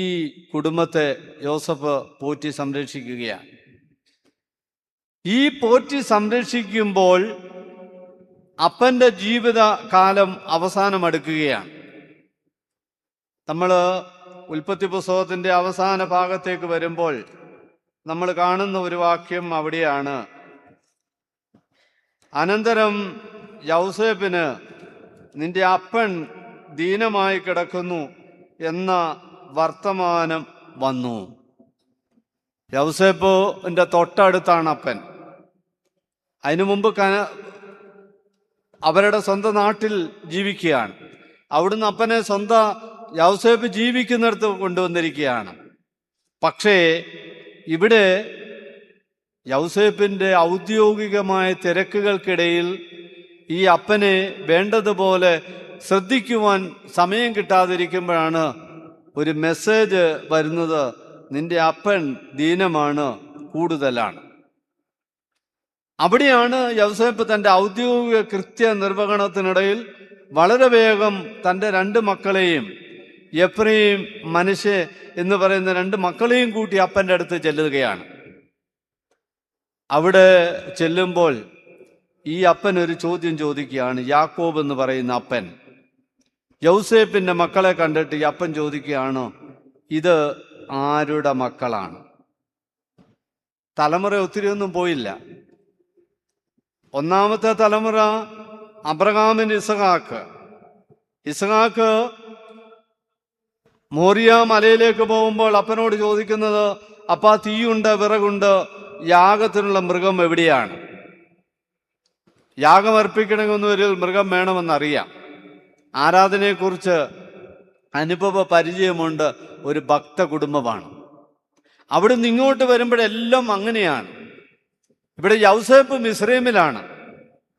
കുടുംബത്തെ യോസഫ് പോറ്റി സംരക്ഷിക്കുകയാണ്. ഈ പോറ്റി സംരക്ഷിക്കുമ്പോൾ അപ്പൻ്റെ ജീവിതകാലം അവസാനമടുക്കുകയാണ്. നമ്മൾ ഉൽപ്പത്തി പുസ്തകത്തിൻ്റെ അവസാന ഭാഗത്തേക്ക് വരുമ്പോൾ നമ്മൾ കാണുന്ന ഒരു വാക്യം അവിടെയാണ്. അനന്തരം യൗസേപ്പിന് നിന്റെ അപ്പൻ ദീനമായി കിടക്കുന്നു എന്ന വർത്തമാനം വന്നു. യൗസേപ്പിൻ്റെ തൊട്ടടുത്താണ് അപ്പൻ. അതിനു മുമ്പ് അവരുടെ സ്വന്തം നാട്ടിൽ ജീവിക്കുകയാണ്. അവിടുന്ന് അപ്പനെ സ്വന്തം യൗസേപ്പ് ജീവിക്കുന്നിടത്ത് കൊണ്ടുവന്നിരിക്കുകയാണ്. പക്ഷേ ഇവിടെ യൗസേപ്പിൻ്റെ ഔദ്യോഗികമായ തിരക്കുകൾക്കിടയിൽ ഈ അപ്പനെ വേണ്ടതുപോലെ ശ്രദ്ധിക്കുവാൻ സമയം കിട്ടാതിരിക്കുമ്പോഴാണ് ഒരു മെസ്സേജ് വരുന്നത്, നിന്റെ അപ്പൻ ദീനമാണ്, കൂടുതലാണ്. അവിടെയാണ് യൗസേപ്പ് തൻ്റെ ഔദ്യോഗിക കൃത്യ നിർവഹണത്തിനിടയിൽ വളരെ വേഗം തൻ്റെ 2 മക്കളെയും, എഫ്രയീം മനശ്ശെ എന്ന് പറയുന്ന 2 മക്കളെയും കൂട്ടി അപ്പൻ്റെ അടുത്ത് ചെല്ലുകയാണ്. അവിടെ ചെല്ലുമ്പോൾ ഈ അപ്പൻ ഒരു ചോദ്യം ചോദിക്കുകയാണ്. യാക്കോബ് എന്ന് പറയുന്ന അപ്പൻ യൗസേപ്പിൻ്റെ മക്കളെ കണ്ടിട്ട് ഈ അപ്പൻ ചോദിക്കുകയാണ്, ഇത് ആരുടെ മക്കളാണ്? തലമുറ ഒത്തിരിയൊന്നും പോയില്ല. ഒന്നാമത്തെ തലമുറ അബ്രഹാമിന് ഇസ്ഹാക്ക് മോറിയ മലയിലേക്ക് പോകുമ്പോൾ അപ്പനോട് ചോദിക്കുന്നത്, അപ്പാ തീയുണ്ട്, വിറകുണ്ട്, യാഗത്തിനുള്ള മൃഗം എവിടെയാണ്? യാഗം അർപ്പിക്കണമെന്നൊരു മൃഗം വേണമെന്നറിയാം. ആരാധനയെക്കുറിച്ച് അനുഭവ പരിചയമുണ്ട്. ഒരു ഭക്ത കുടുംബമാണ്. അവിടുന്ന് ഇങ്ങോട്ട് വരുമ്പോഴെല്ലാം അങ്ങനെയാണ്. ഇവിടെ യൗസേപ്പ് മിസ്രൈമിലാണ്.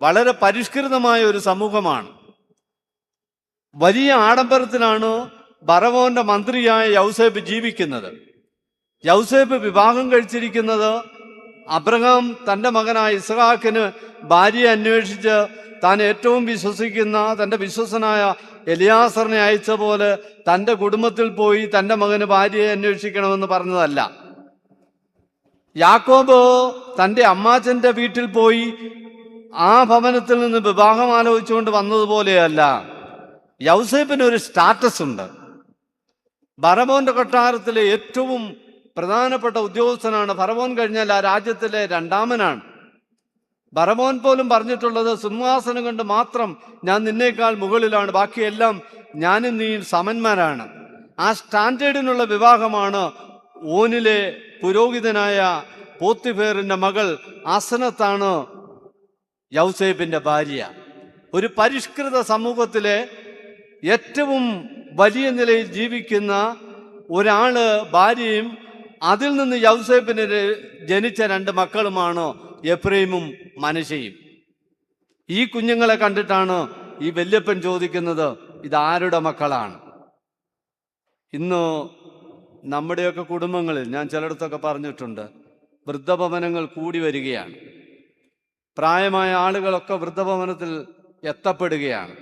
വളരെ പരിഷ്കൃതമായ ഒരു സമൂഹമാണ്. വലിയ ആഡംബരത്തിലാണ് ഫറവോന്റെ മന്ത്രിയായ യൗസേപ്പ് ജീവിക്കുന്നത്. യൗസേപ്പ് വിവാഹം കഴിച്ചിരിക്കുന്നത് അബ്രഹാം തൻ്റെ മകനായ ഇസ്ഹാക്കിന് ഭാര്യയെ അന്വേഷിച്ച് താൻ ഏറ്റവും വിശ്വസിക്കുന്ന തൻ്റെ വിശ്വസനായ എലിയാസറിനെ അയച്ച പോലെ തൻ്റെ കുടുംബത്തിൽ പോയി തൻ്റെ മകന് ഭാര്യയെ അന്വേഷിക്കണമെന്ന് പറഞ്ഞതല്ല. യാക്കോബ് തൻ്റെ അമ്മാച്ചൻ്റെ വീട്ടിൽ പോയി ആ ഭവനത്തിൽ നിന്ന് വിവാഹം ആലോചിച്ചുകൊണ്ട് വന്നതുപോലെയല്ല. യൗസേപ്പിന് ഒരു സ്റ്റാറ്റസ് ഉണ്ട്. ഫറവോന്റെ കൊട്ടാരത്തിലെ ഏറ്റവും പ്രധാനപ്പെട്ട ഉദ്യോഗസ്ഥനാണ്. ഫറവോൻ കഴിഞ്ഞാൽ ആ രാജ്യത്തിലെ 2ാമനാണ്. ഫറവോൻ പോലും പറഞ്ഞിട്ടുള്ളത്, സിംഹാസനം കൊണ്ട് മാത്രം ഞാൻ നിന്നേക്കാൾ മുകളിലാണ്, ബാക്കിയെല്ലാം ഞാനും നീ സമന്മാരാണ്. ആ സ്റ്റാൻഡേർഡിനുള്ള വിവാഹമാണ് ഓനിലെ പുരോഹിതനായ പോത്തിഫേറിന്റെ മകൾ ആസനത്താണ് യൗസേപ്പിന്റെ ഭാര്യ. ഒരു പരിഷ്കൃത സമൂഹത്തിലെ ഏറ്റവും വലിയ നിലയിൽ ജീവിക്കുന്ന ഒരാള് ഭാര്യയും അതിൽ നിന്ന് യൗസേപ്പിന് ജനിച്ച 2 മക്കളുമാണ് എഫ്രയീമും മനശ്ശെയും. ഈ കുഞ്ഞുങ്ങളെ കണ്ടിട്ടാണ് ഈ വല്യപ്പൻ ചോദിക്കുന്നത്, ഇതാരുടെ മക്കളാണ്? ഇന്ന് നമ്മുടെയൊക്കെ കുടുംബങ്ങളിൽ ഞാൻ ചിലയിടത്തൊക്കെ പറഞ്ഞിട്ടുണ്ട്, വൃദ്ധഭവനങ്ങൾ കൂടി വരികയാണ്. പ്രായമായ ആളുകളൊക്കെ വൃദ്ധഭവനത്തിൽ എത്തപ്പെടുകയാണ്.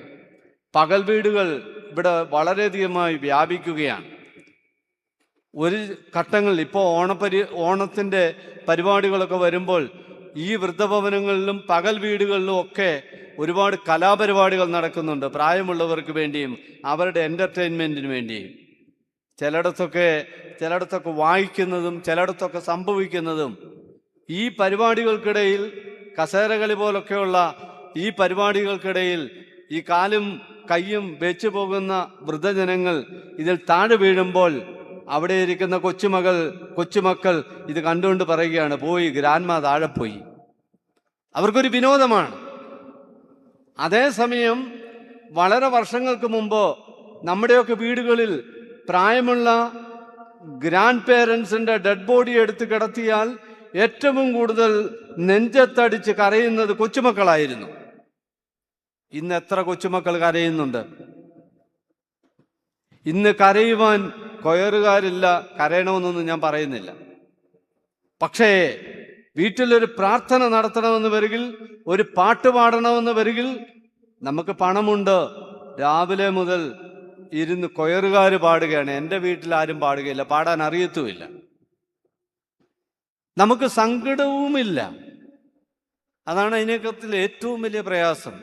പകൽ വീടുകൾ ഇവിടെ വളരെയധികമായി വ്യാപിക്കുകയാണ്. ഒരു ഘട്ടങ്ങളിൽ ഇപ്പോൾ ഓണത്തിൻ്റെ പരിപാടികളൊക്കെ വരുമ്പോൾ ഈ വൃദ്ധഭവനങ്ങളിലും പകൽ വീടുകളിലും ഒക്കെ ഒരുപാട് കലാപരിപാടികൾ നടക്കുന്നുണ്ട്. പ്രായമുള്ളവർക്ക് വേണ്ടിയും അവരുടെ എൻ്റർടൈൻമെൻറ്റിന് വേണ്ടിയും. ചിലയിടത്തൊക്കെ വായിക്കുന്നതും ചിലയിടത്തൊക്കെ സംഭവിക്കുന്നതും ഈ പരിപാടികൾക്കിടയിൽ, കസേരകളി പോലൊക്കെയുള്ള ഈ പരിപാടികൾക്കിടയിൽ ഈ കാലും കയ്യും വെച്ചു പോകുന്ന വൃദ്ധജനങ്ങൾ ഇതിൽ താഴെ വീഴുമ്പോൾ അവിടെ ഇരിക്കുന്ന കൊച്ചുമക്കൾ ഇത് കണ്ടുകൊണ്ട് പറയുകയാണ്, പോയി ഗ്രാൻഡ്മാ താഴെ പോയി. അവർക്കൊരു വിനോദമാണ്. അതേസമയം വളരെ വർഷങ്ങൾക്ക് മുമ്പ് നമ്മുടെയൊക്കെ വീടുകളിൽ പ്രായമുള്ള ഗ്രാൻഡ് പേരൻസിൻ്റെ ഡെഡ് ബോഡി എടുത്ത് കിടത്തിയാൽ ഏറ്റവും കൂടുതൽ നെഞ്ചത്തടിച്ച് കരയുന്നത് കൊച്ചുമക്കളായിരുന്നു. ഇന്ന് എത്ര കൊച്ചുമക്കൾ കരയുന്നുണ്ട്? ഇന്ന് കരയുവാൻ കൊയറുകാരില്ല. കരയണമെന്നൊന്നും ഞാൻ പറയുന്നില്ല. പക്ഷേ വീട്ടിലൊരു പ്രാർത്ഥന നടത്തണമെന്ന് വരികിൽ, ഒരു പാട്ട് പാടണമെന്ന് വരികിൽ നമുക്ക് പണമുണ്ട്. രാവിലെ മുതൽ ഇരുന്ന് കൊയറുകാർ പാടുകയാണ്. എൻ്റെ വീട്ടിൽ ആരും പാടുകയില്ല, പാടാൻ അറിയത്തുമില്ല. നമുക്ക് സങ്കടവുമില്ല. അതാണ് അതിനകത്തിൽ ഏറ്റവും വലിയ പ്രയാസം.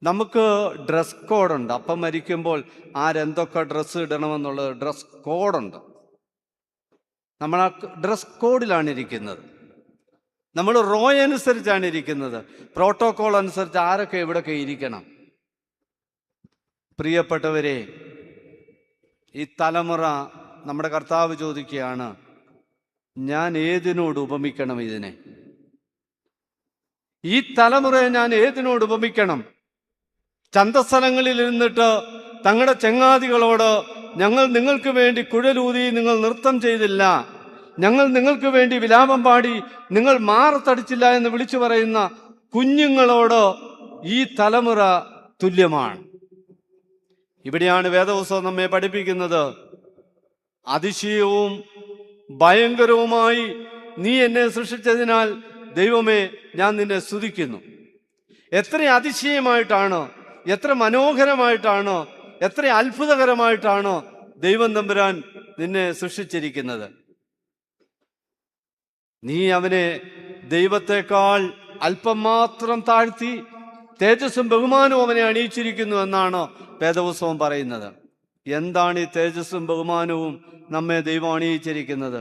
നമുക്ക് ഡ്രസ് കോഡുണ്ട്. അപ്പം മരിക്കുമ്പോൾ ആരെന്തൊക്കെ ഡ്രസ്സ് ഇടണമെന്നുള്ളത് ഡ്രസ് കോഡുണ്ട്. നമ്മൾ ആ ഡ്രസ് കോഡിലാണ് ഇരിക്കുന്നത്. നമ്മൾ റോ അനുസരിച്ചാണ് ഇരിക്കുന്നത്. പ്രോട്ടോകോൾ അനുസരിച്ച് ആരൊക്കെ എവിടെയൊക്കെ ഇരിക്കണം. പ്രിയപ്പെട്ടവരെ, ഈ തലമുറ നമ്മുടെ കർത്താവ് ചോദിക്കുകയാണ്, ഞാൻ ഏതിനോട് ഉപമിക്കണം ഇതിനെ? ഈ തലമുറയെ ഞാൻ ഏതിനോട് ഉപമിക്കണം? ചന്തസ്ഥലങ്ങളിൽ ഇരുന്നിട്ട് തങ്ങളുടെ ചങ്ങാതികളോട്, ഞങ്ങൾ നിങ്ങൾക്ക് വേണ്ടി കുഴലൂതി നിങ്ങൾ നൃത്തം ചെയ്തില്ല, ഞങ്ങൾ നിങ്ങൾക്ക് വേണ്ടി വിലാപം പാടി നിങ്ങൾ മാറത്തടിച്ചില്ല എന്ന് വിളിച്ചു പറയുന്ന കുഞ്ഞുങ്ങളോട് ഈ തലമുറ തുല്യമാണ്. ഇവിടെയാണ് വേദപുസ്തകം നമ്മെ പഠിപ്പിക്കുന്നത്, അതിശയവും ഭയങ്കരവുമായി നീ എന്നെ സൃഷ്ടിച്ചതിനാൽ ദൈവമേ ഞാൻ നിന്നെ സ്തുതിക്കുന്നു. എത്ര അതിശയമായിട്ടാണ്, എത്ര മനോഹരമായിട്ടാണ്, എത്ര അത്ഭുതകരമായിട്ടാണ് ദൈവം തമ്പുരാൻ നിന്നെ സൃഷ്ടിച്ചിരിക്കുന്നത്. നീ അവനെ ദൈവത്തെക്കാൾ അല്പം മാത്രം താഴ്ത്തി തേജസ്സും ബഹുമാനവും അവനെ അണിയിച്ചിരിക്കുന്നു എന്നാണ് വേദപുസ്തകം പറയുന്നത്. എന്താണ് ഈ തേജസ്സും ബഹുമാനവും നമ്മെ ദൈവം അണിയിച്ചിരിക്കുന്നത്?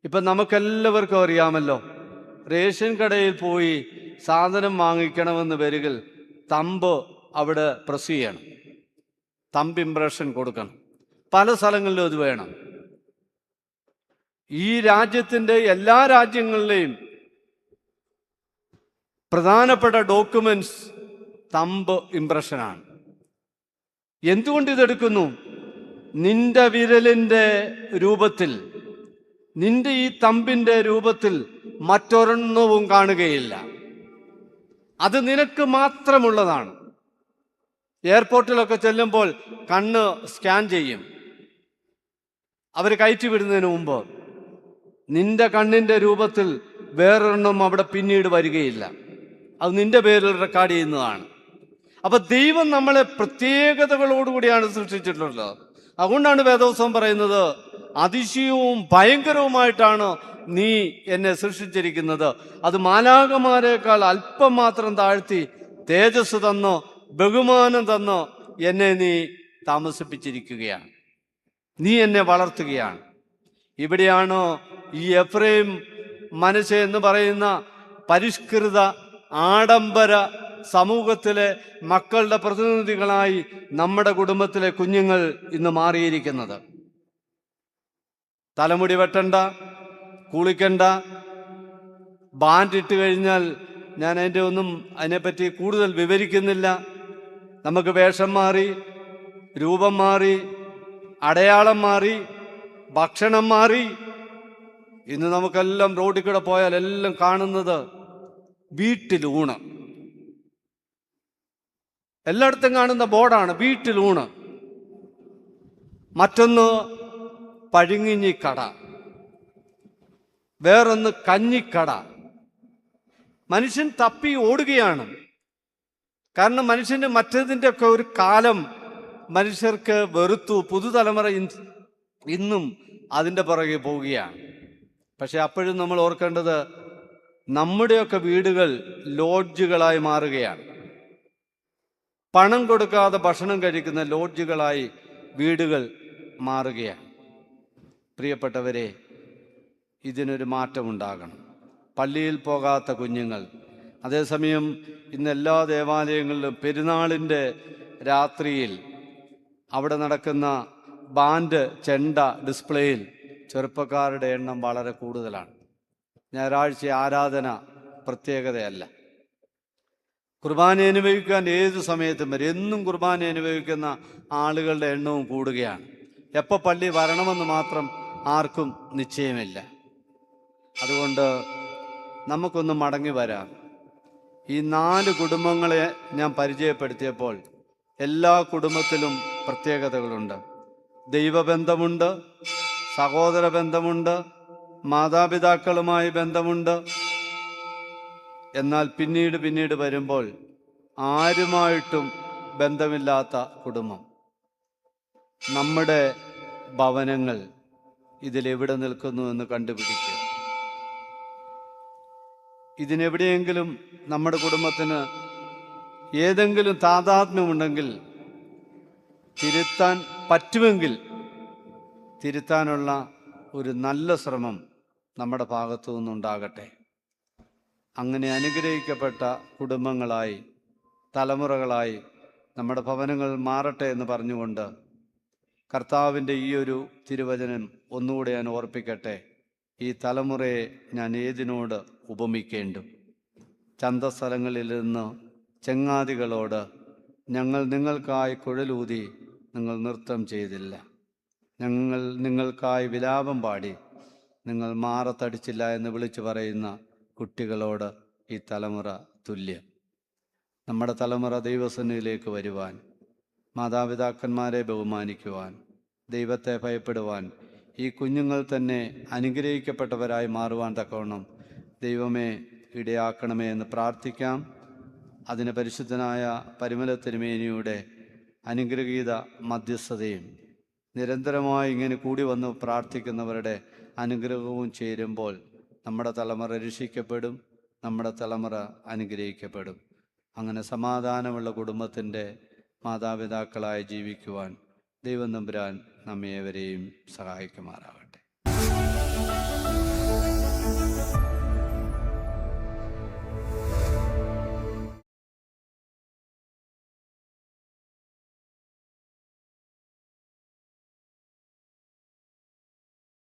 ഇപ്പം നമുക്കെല്ലാവർക്കും അറിയാമല്ലോ, റേഷൻ കടയിൽ പോയി സാധനം വാങ്ങിക്കണമെന്ന് വരികിൽ തമ്പ് അവിടെ പ്രസ് ചെയ്യണം, തമ്പ് ഇംപ്രഷൻ കൊടുക്കണം. പല സ്ഥലങ്ങളിലും ഇത് വേണം. ഈ രാജ്യത്തിൻ്റെ എല്ലാ രാജ്യങ്ങളിലെയും പ്രധാനപ്പെട്ട ഡോക്യുമെന്റ്സ് തമ്പ് ഇംപ്രഷനാണ്. എന്തുകൊണ്ട് ഇതെടുക്കുന്നു? നിന്റെ വിരലിൻ്റെ രൂപത്തിൽ, നിന്റെ ഈ തമ്പിൻ്റെ രൂപത്തിൽ മറ്റൊരെണ്ണവും കാണുകയില്ല. അത് നിനക്ക് മാത്രമുള്ളതാണ്. എയർപോർട്ടിലൊക്കെ ചെല്ലുമ്പോൾ കണ്ണ് സ്കാൻ ചെയ്യും അവർ കയറ്റി വിടുന്നതിന് മുമ്പ്. നിന്റെ കണ്ണിൻ്റെ രൂപത്തിൽ വേറൊരെണ്ണം അവിടെ പിന്നീട് വരികയില്ല. അത് നിന്റെ പേരിൽ റെക്കോർഡ് ചെയ്യുന്നതാണ്. അപ്പൊ ദൈവം നമ്മളെ പ്രത്യേകതകളോടുകൂടിയാണ് സൃഷ്ടിച്ചിട്ടുള്ളത്. അതുകൊണ്ടാണ് വേദപുസ്തകം പറയുന്നത്, അതിശയവും ഭയങ്കരവുമായിട്ടാണ് നീ എന്നെ സൃഷ്ടിച്ചിരിക്കുന്നത്. അത് മാലാഖമാരേക്കാൾ അല്പം മാത്രം താഴ്ത്തി തേജസ് തന്നോ ബഹുമാനം തന്നോ എന്നെ നീ താമസിപ്പിച്ചിരിക്കുകയാണ്. നീ എന്നെ വളർത്തുകയാണ്. ഇവിടെയാണ് ഈ എഫ്രൈം മനശ്ശെ എന്ന് പറയുന്ന പരിഷ്കൃത ആഡംബര സമൂഹത്തിലെ മക്കളുടെ പ്രതിനിധികളായി നമ്മുടെ കുടുംബത്തിലെ കുഞ്ഞുങ്ങൾ ഇന്ന് മാറിയിരിക്കുന്നത്. തലമുടി വെട്ടണ്ട, കുളിക്കണ്ട, ബാൻഡ് ഇട്ട് കഴിഞ്ഞാൽ ഞാൻ അതിനെപ്പറ്റി കൂടുതൽ വിവരിക്കുന്നില്ല. നമുക്ക് വേഷം മാറി, രൂപം മാറി, അടയാളം മാറി, ഭക്ഷണം മാറി. ഇന്ന് നമുക്കെല്ലാം റോഡിൽ കൂടെ പോയാൽ എല്ലാം കാണുന്നത് വീട്ടിലൂണ്. എല്ലായിടത്തും കാണുന്ന ബോർഡാണ് വീട്ടിലൂണ്. മറ്റൊന്ന് പഴുങ്ങിഞ്ഞിക്കട, വേറൊന്ന് കഞ്ഞിക്കട. മനുഷ്യൻ തപ്പി ഓടുകയാണ്. കാരണം മനുഷ്യൻ്റെ മറ്റതിൻ്റെ ഒക്കെ ഒരു കാലം മനുഷ്യർക്ക് വെറുത്തു. പുതുതലമുറ ഇന്നും അതിൻ്റെ പുറകെ പോവുകയാണ്. പക്ഷെ അപ്പോഴും നമ്മൾ ഓർക്കേണ്ടത്, നമ്മുടെയൊക്കെ വീടുകൾ ലോഡ്ജുകളായി മാറുകയാണ്. പണം കൊടുക്കാതെ ഭക്ഷണം കഴിക്കുന്ന ലോഡ്ജുകളായി വീടുകൾ മാറുകയാണ്. പ്രിയപ്പെട്ടവരെ, ഇതിനൊരു മാറ്റമുണ്ടാകണം. പള്ളിയിൽ പോകാത്ത കുഞ്ഞുങ്ങൾ, അതേസമയം ഇന്ന് എല്ലാ ദേവാലയങ്ങളിലും പെരുന്നാളിൻ്റെ രാത്രിയിൽ അവിടെ നടക്കുന്ന ബാൻഡ് ചെണ്ട ഡിസ്പ്ലേയിൽ ചെറുപ്പക്കാരുടെ എണ്ണം വളരെ കൂടുതലാണ്. ഞായറാഴ്ച ആരാധന പ്രത്യേകതയല്ല. കുർബാന അനുഭവിക്കാൻ ഏത് സമയത്തും വരും. എന്നും കുർബാന അനുഭവിക്കുന്ന ആളുകളുടെ എണ്ണവും കൂടുകയാണ്. എപ്പോൾ പള്ളി വരണമെന്ന് മാത്രം ആർക്കും നിശ്ചയമില്ല. അതുകൊണ്ട് നമുക്കൊന്ന് മടങ്ങി വരാം. ഈ 4 കുടുംബങ്ങളെ ഞാൻ പരിചയപ്പെടുത്തിയപ്പോൾ എല്ലാ കുടുംബത്തിലും പ്രത്യേകതകളുണ്ട്. ദൈവബന്ധമുണ്ട്, സഹോദര ബന്ധമുണ്ട്, മാതാപിതാക്കളുമായി ബന്ധമുണ്ട്. എന്നാൽ പിന്നീട് വരുമ്പോൾ ആരുമായിട്ടും ബന്ധമില്ലാത്ത കുടുംബം. നമ്മുടെ ഭവനങ്ങൾ ഇതിലെവിടെ നിൽക്കുന്നു എന്ന് കണ്ടുപിടിക്കുക. ഇതിനെവിടെയെങ്കിലും നമ്മുടെ കുടുംബത്തിന് ഏതെങ്കിലും താതാത്മ്യമുണ്ടെങ്കിൽ തിരുത്താൻ പറ്റുമെങ്കിൽ തിരുത്താനുള്ള ഒരു നല്ല ശ്രമം നമ്മുടെ ഭാഗത്തു നിന്നുണ്ടാകട്ടെ. അങ്ങനെ അനുഗ്രഹിക്കപ്പെട്ട കുടുംബങ്ങളായി, തലമുറകളായി നമ്മുടെ ഭവനങ്ങൾ മാറട്ടെ എന്ന് പറഞ്ഞുകൊണ്ട് കർത്താവിൻ്റെ ഈ ഒരു തിരുവചനം ഒന്നുകൂടെ ഞാൻ ഓർപ്പിക്കട്ടെ. ഈ തലമുറയെ ഞാൻ ഏതിനോട് ഉപമിക്കേണ്ടും? ചന്തസ്ഥലങ്ങളിൽ നിന്ന് ചെങ്ങാതികളോട് ഞങ്ങൾ നിങ്ങൾക്കായി കുഴലൂതി നിങ്ങൾ നൃത്തം ചെയ്തില്ല, ഞങ്ങൾ നിങ്ങൾക്കായി വിലാപം പാടി നിങ്ങൾ മാറത്തടിച്ചില്ല എന്ന് വിളിച്ചു പറയുന്ന കുട്ടികളോട് ഈ തലമുറ തുല്യം. നമ്മുടെ തലമുറ ദൈവസന്നിധിയിലേക്ക് വരുവാൻ, മാതാപിതാക്കന്മാരെ ബഹുമാനിക്കുവാൻ, ദൈവത്തെ ഭയപ്പെടുവാൻ, ഈ കുഞ്ഞുങ്ങൾ തന്നെ അനുഗ്രഹിക്കപ്പെട്ടവരായി മാറുവാൻ തക്കവണ്ണം ദൈവമേ ഇടയാക്കണമേ എന്ന് പ്രാർത്ഥിക്കാം. അതിന് പരിശുദ്ധനായ പരിമല തിരുമേനിയുടെ അനുഗ്രഹീത മധ്യസ്ഥതയും നിരന്തരമായി ഇങ്ങനെ കൂടി വന്ന് പ്രാർത്ഥിക്കുന്നവരുടെ അനുഗ്രഹവും ചേരുമ്പോൾ നമ്മുടെ തലമുറ രക്ഷിക്കപ്പെടും, നമ്മുടെ തലമുറ അനുഗ്രഹിക്കപ്പെടും. അങ്ങനെ സമാധാനമുള്ള കുടുംബത്തിൻ്റെ മാതാപിതാക്കളായി ജീവിക്കുവാൻ ദൈവം തമ്പുരാൻ നമ്മേവരെയും സഹായിക്കുമാറാകട്ടെ.